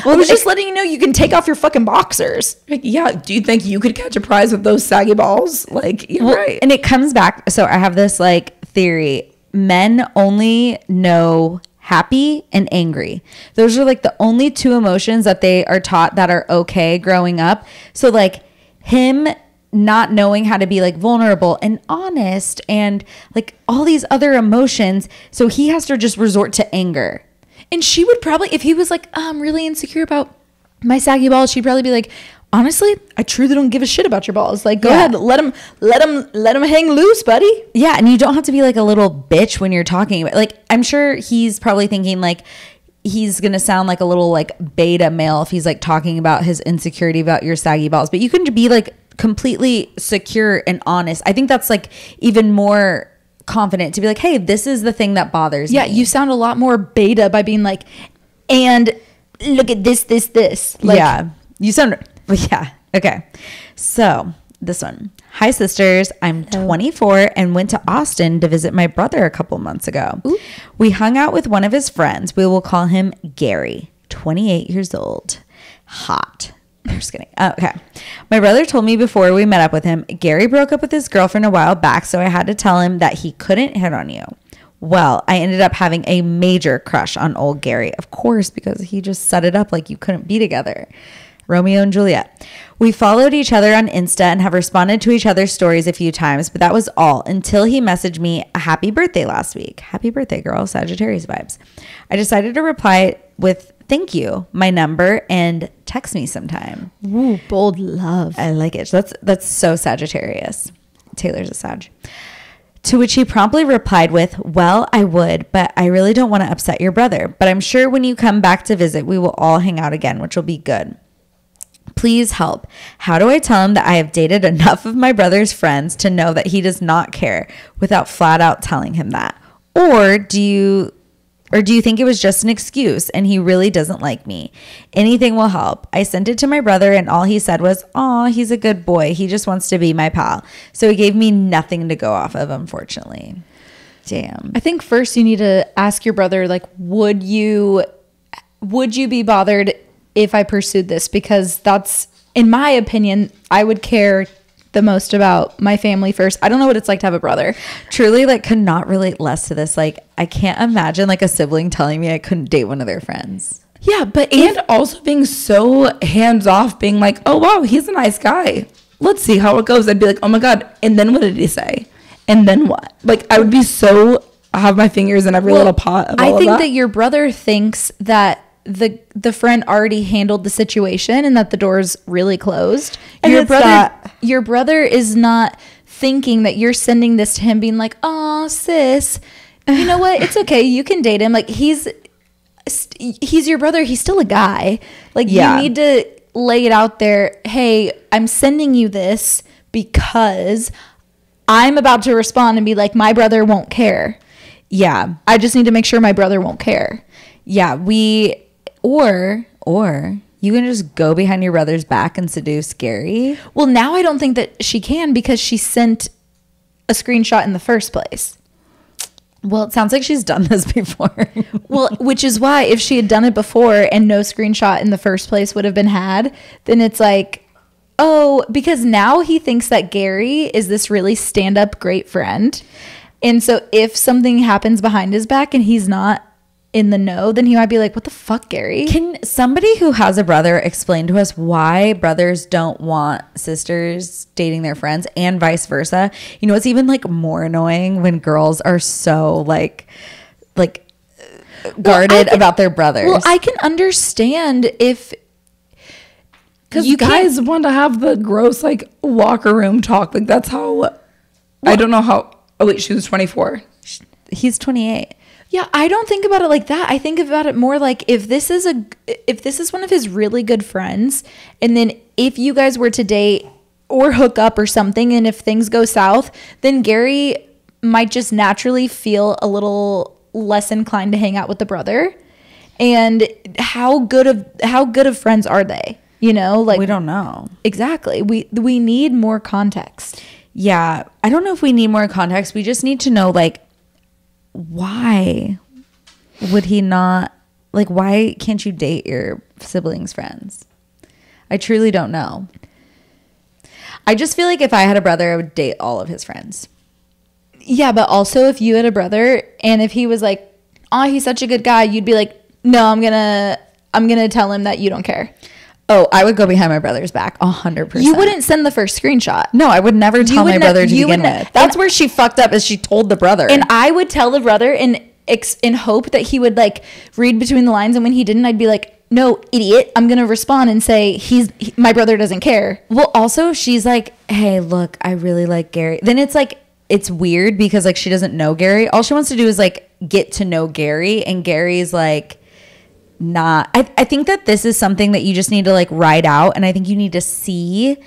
well, I was just letting you know you can take off your fucking boxers. Like, yeah, do you think you could catch a prize with those saggy balls? Like, you're right. And it comes back. So I have this like theory. Men only know happy and angry. Those are like the only two emotions that they are taught that are okay growing up. So like him not knowing how to be like vulnerable and honest and like all these other emotions, so he has to just resort to anger. And she would probably, if he was like, oh, I'm really insecure about my saggy balls, she'd probably be like, honestly, I truly don't give a shit about your balls. Like, go ahead, let him hang loose, buddy. Yeah, and you don't have to be like a little bitch when you're talking about, like, I'm sure he's probably thinking like he's gonna sound like a little like beta male if he's like talking about his insecurity about your saggy balls, but you can be like completely secure and honest. I think that's like even more confident to be like, hey, this is the thing that bothers me. Yeah, you sound a lot more beta by being like, and look at this. Like, yeah, you sound. Yeah. Okay. So this one. Hi, sisters. I'm 24 and went to Austin to visit my brother a couple months ago. Ooh. We hung out with one of his friends. We will call him Gary, 28 years old. Hot. I'm just kidding. Okay. My brother told me before we met up with him, Gary broke up with his girlfriend a while back, so I had to tell him that he couldn't hit on you. Well, I ended up having a major crush on old Gary, of course, because he just set it up like you couldn't be together. Romeo and Juliet. We followed each other on Insta and have responded to each other's stories a few times, but that was all until he messaged me a happy birthday last week. Happy birthday, girl. Sagittarius vibes. I decided to reply with thank you, my number, and text me sometime. Ooh, bold love. I like it. That's so Sagittarius. Taylor's a Sag. To which he promptly replied with, well, I would, but I really don't want to upset your brother. But I'm sure when you come back to visit, we will all hang out again, which will be good. Please help. How do I tell him that I have dated enough of my brother's friends to know that he does not care without flat out telling him that? Or do you Or do you think it was just an excuse and he really doesn't like me? Anything will help. I sent it to my brother and all he said was, "Aw, he's a good boy. He just wants to be my pal." So he gave me nothing to go off of, unfortunately. Damn. I think first you need to ask your brother, like, would you be bothered if I pursued this? Because that's, in my opinion, I would care the most about my family first. I don't know what it's like to have a brother. Truly, like, could not relate less to this. Like, I can't imagine like a sibling telling me I couldn't date one of their friends. Yeah, but And also being so hands off, being like, "Oh wow, he's a nice guy. Let's see how it goes." I'd be like, "Oh my God." And then what did he say? And then what? Like, I would be so, have my fingers in every little pot of all I think of that your brother thinks that the friend already handled the situation and that the door's really closed. And Your brother is not thinking that you're sending this to him being like, "Oh, sis, you know what? It's okay. You can date him." Like, he's your brother. He's still a guy. Like, you need to lay it out there. "Hey, I'm sending you this because I'm about to respond and be like, my brother won't care. Yeah. I just need to make sure my brother won't care." Yeah. Or you can just go behind your brother's back and seduce Gary. Well, now I don't think that she can because she sent a screenshot in the first place. Well, it sounds like she's done this before. Well, which is why if she had done it before and no screenshot in the first place would have been had, then it's like, oh, because now he thinks that Gary is this really stand-up great friend. And so if something happens behind his back and he's not in the know, then he might be like, "What the fuck, Gary?" Can somebody who has a brother explain to us why brothers don't want sisters dating their friends and vice versa? You know, it's even like more annoying when girls are so like guarded about their brothers. Well, I can understand if, because you guys want to have the gross like locker room talk. Like, that's how, I don't know how. Oh wait, she was 24. He's 28. Yeah, I don't think about it like that. I think about it more like if this is one of his really good friends, and then if you guys were to date or hook up or something, and if things go south, then Gary might just naturally feel a little less inclined to hang out with the brother. And how good of friends are they? You know, like, we don't know. Exactly. We need more context. Yeah, I don't know if we need more context. We just need to know, like, why would he not, like, why can't you date your siblings' friends? I truly don't know. I just feel like if I had a brother, I would date all of his friends. Yeah, but also if you had a brother and if he was like, "Oh, he's such a good guy," you'd be like, "No, I'm gonna tell him that you don't care." Oh, I would go behind my brother's back 100%. You wouldn't send the first screenshot. No, I would never tell my brother to begin with. That's where she fucked up, is she told the brother. And I would tell the brother in hope that he would like read between the lines, and when he didn't, I'd be like, "No, idiot, I'm gonna respond and say my brother doesn't care." Well, also she's like, "Hey, look, I really like Gary." Then it's like, it's weird because like she doesn't know Gary. All she wants to do is like get to know Gary, and Gary's like not. I think that this is something that you just need to like ride out, and I think you need to see.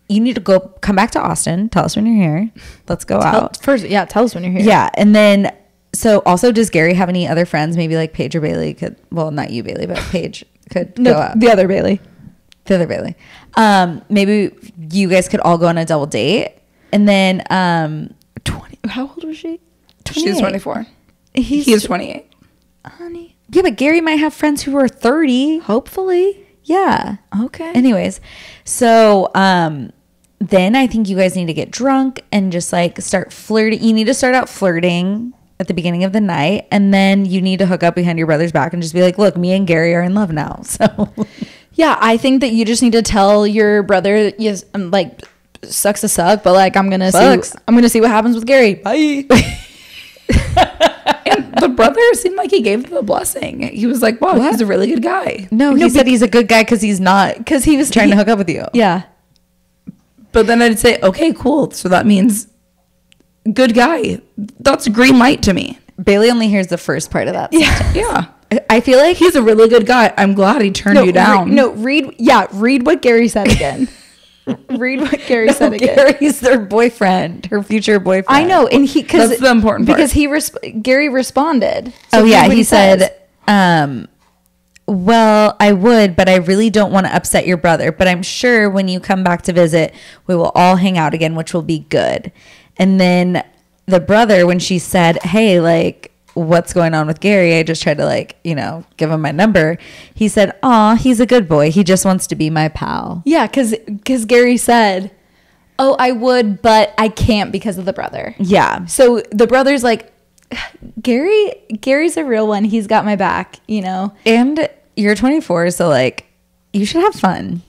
You need to come back to Austin. Tell us when you're here. Let's go out first. Yeah, tell us when you're here. Yeah, and then so also, does Gary have any other friends? Maybe like Paige or Bailey could. Well, not you, Bailey, but Paige could go out. The other Bailey. The other Bailey. Maybe you guys could all go on a double date, and then 20. How old was she? 28. She's 24. He's 28. Honey. Yeah, but Gary might have friends who are 30. Hopefully. Yeah. Okay. Anyways, so then I think you guys need to get drunk and just like start flirting. You need to start out flirting at the beginning of the night, and then you need to hook up behind your brother's back and just be like, "Look, me and Gary are in love now." So yeah, I think that you just need to tell your brother, "Yes, I'm like, sucks to suck, but like I'm gonna see what happens with Gary. Bye." And the brother seemed like he gave the blessing. He was like, "Wow, he's a really good guy." No, he said he's a good guy because he's not, because he was trying to hook up with you. Yeah. But then I'd say, "Okay, cool. So that means good guy." That's green light to me. Bailey only hears the first part of that. Yeah. I feel like he's a really good guy. I'm glad he turned you down. Read what Gary said again. Read what Gary said again. Gary's their boyfriend, her future boyfriend. I know, and That's the important part. Because Gary responded. So Oh yeah, read what he says. said, well, I would, but I really don't want to upset your brother. But I'm sure when you come back to visit, we will all hang out again, which will be good. And then the brother, when she said, hey, like, what's going on with Gary? I just tried to, like, you know, give him my number. He said, aw, he's a good boy. He just wants to be my pal. Yeah, because Gary said, oh, I would, but I can't because of the brother. Yeah. So the brother's like, Gary's a real one. He's got my back, you know? And you're 24, so, like, you should have fun.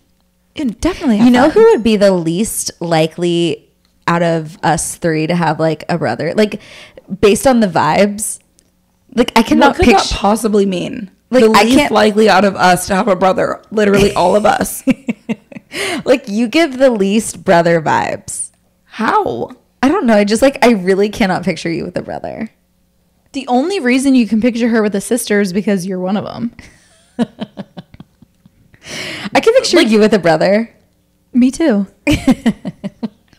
Definitely. You know who would be the least likely out of us three to have, like, a brother? Like, based on the vibes, like, I cannot What could that possibly mean? Like, the I least can't- likely out of us to have a brother. Literally all of us. Like, you give the least brother vibes. How? I don't know. I really cannot picture you with a brother. The only reason you can picture her with a sister is because you're one of them. I can picture you with a brother. Me too.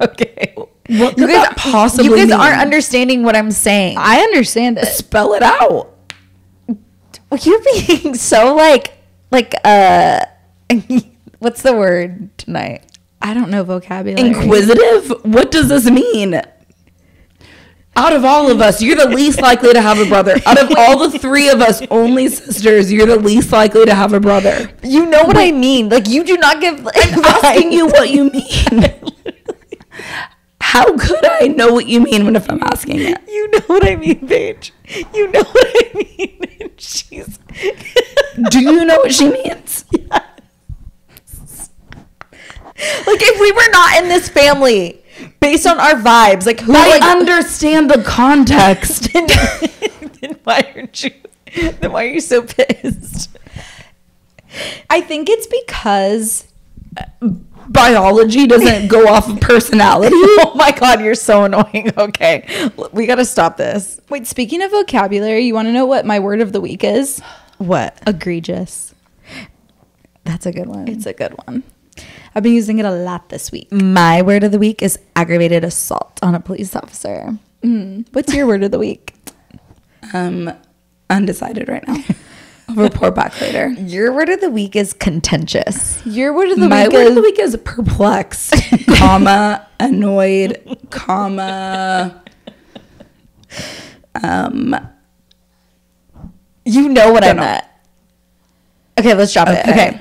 Okay. What could that possibly You guys mean? aren't understanding what I'm saying. I understand it. Spell it out. You're being so like what's the word tonight? I don't know vocabulary. Inquisitive? What does this mean? Out of all of us, you're the least likely to have a brother. Out of all the three of us, only sisters, you're the least likely to have a brother. You know what I mean. Like, you do not give I'm asking you what you mean. How could I know what you mean if I'm asking it? You know what I mean, Paige. You know what I mean. Jeez. Do you know what she means? Yes. Like, if we were not in this family, based on our vibes, like, who I like understand the context. then why are you so pissed? I think it's because Biology doesn't go off of personality. Oh my god, you're so annoying. Okay, we gotta stop this. wait, speaking of vocabulary, you want to know what my word of the week is? What? Egregious. That's a good one. It's a good one. I've been using it a lot this week. My word of the week is aggravated assault on a police officer. What's your word of the week? Undecided right now. I'll report back later. Your word of the week is contentious. Your word of the My week word is of the week is perplexed, comma, annoyed, comma, You know what I Don't know. meant. Okay, let's drop it. Okay.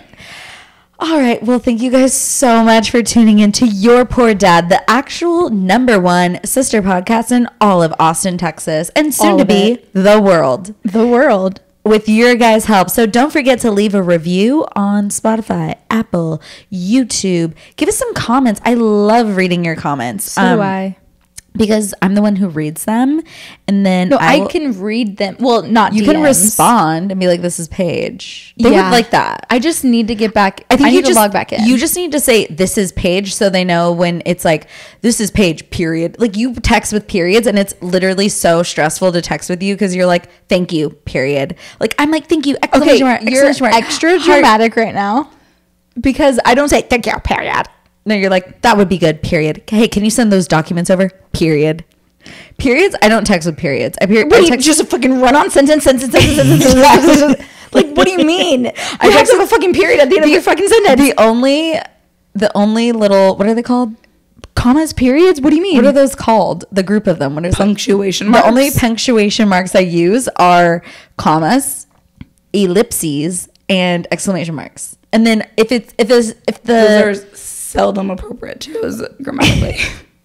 All right. Well, thank you guys so much for tuning in to Your Poor Dad, the actual #1 sister podcast in all of Austin, Texas, and soon All to of be it. the world. the world. With your guys' help. So don't forget to leave a review on Spotify, Apple, YouTube. Give us some comments. I love reading your comments. So do I. Because I'm the one who reads them. And then No, I will- can read them. Well, not you can DMs. respond and be like, this is Paige. They Yeah. would like that. I just need to get back. I think need you to just log back in. You just need to say this is Paige so they know when it's like this is Paige period. Like you text with periods and it's literally so stressful to text with you because you're like thank you period. Like I'm like thank you okay, exclamation mark, you're exclamation mark, extra heart. dramatic right now because I don't say thank you, period. No, you're like that would be good period. Hey, can you send those documents over? Period. Periods? I don't text with periods. I text just a fucking run-on sentence. Like, what do you mean? I have to have a fucking period at the end of your fucking sentence. the only little what are they called? Commas, periods? What do you mean? What are those called? The group of them. What is Punctuation marks. The only punctuation marks I use are commas, ellipses, and exclamation marks. And then if Those are seldom appropriate too, as grammatically.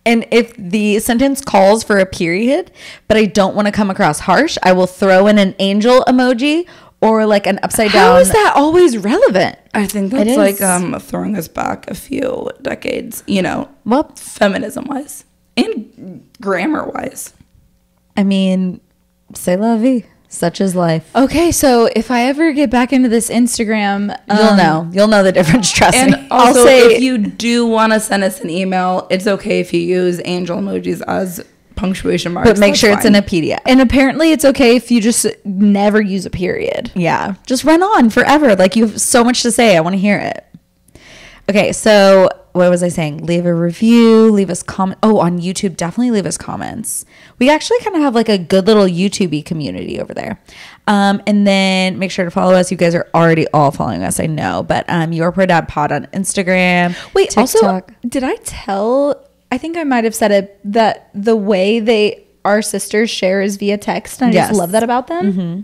and if the sentence calls for a period, but I don't want to come across harsh, I will throw in an angel emoji or like an upside down. How is that always relevant? I think It that's like is. throwing us back a few decades, you know, Well, feminism wise and grammar wise. I mean, c'est la vie. Such is life. Okay, so if I ever get back into this Instagram, You'll know. You'll know the difference. Trust And me. also, I'll say- if you do want to send us an email, it's okay if you use angel emojis as punctuation marks. But make That's sure it's fine. in a PDF. And apparently it's okay if you just never use a period. Yeah. Just run on forever. Like you have so much to say. I want to hear it. Okay. So what was I saying? Leave a review, leave us comment. Oh, on YouTube, definitely leave us comments. We actually kind of have like a good little YouTube community over there. And then make sure to follow us. You guys are already all following us, I know. But Your Poor Dad Pod on Instagram. Wait, TikTok. also, did I tell? I think I might have said it that the way our sisters share is via text. And I just love that about them. Mm-hmm.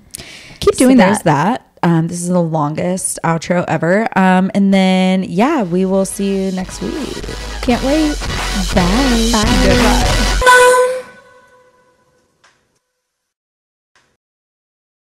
Keep doing there's that. This is the longest outro ever. And then, yeah, we will see you next week. Can't wait. Bye. Bye. Goodbye.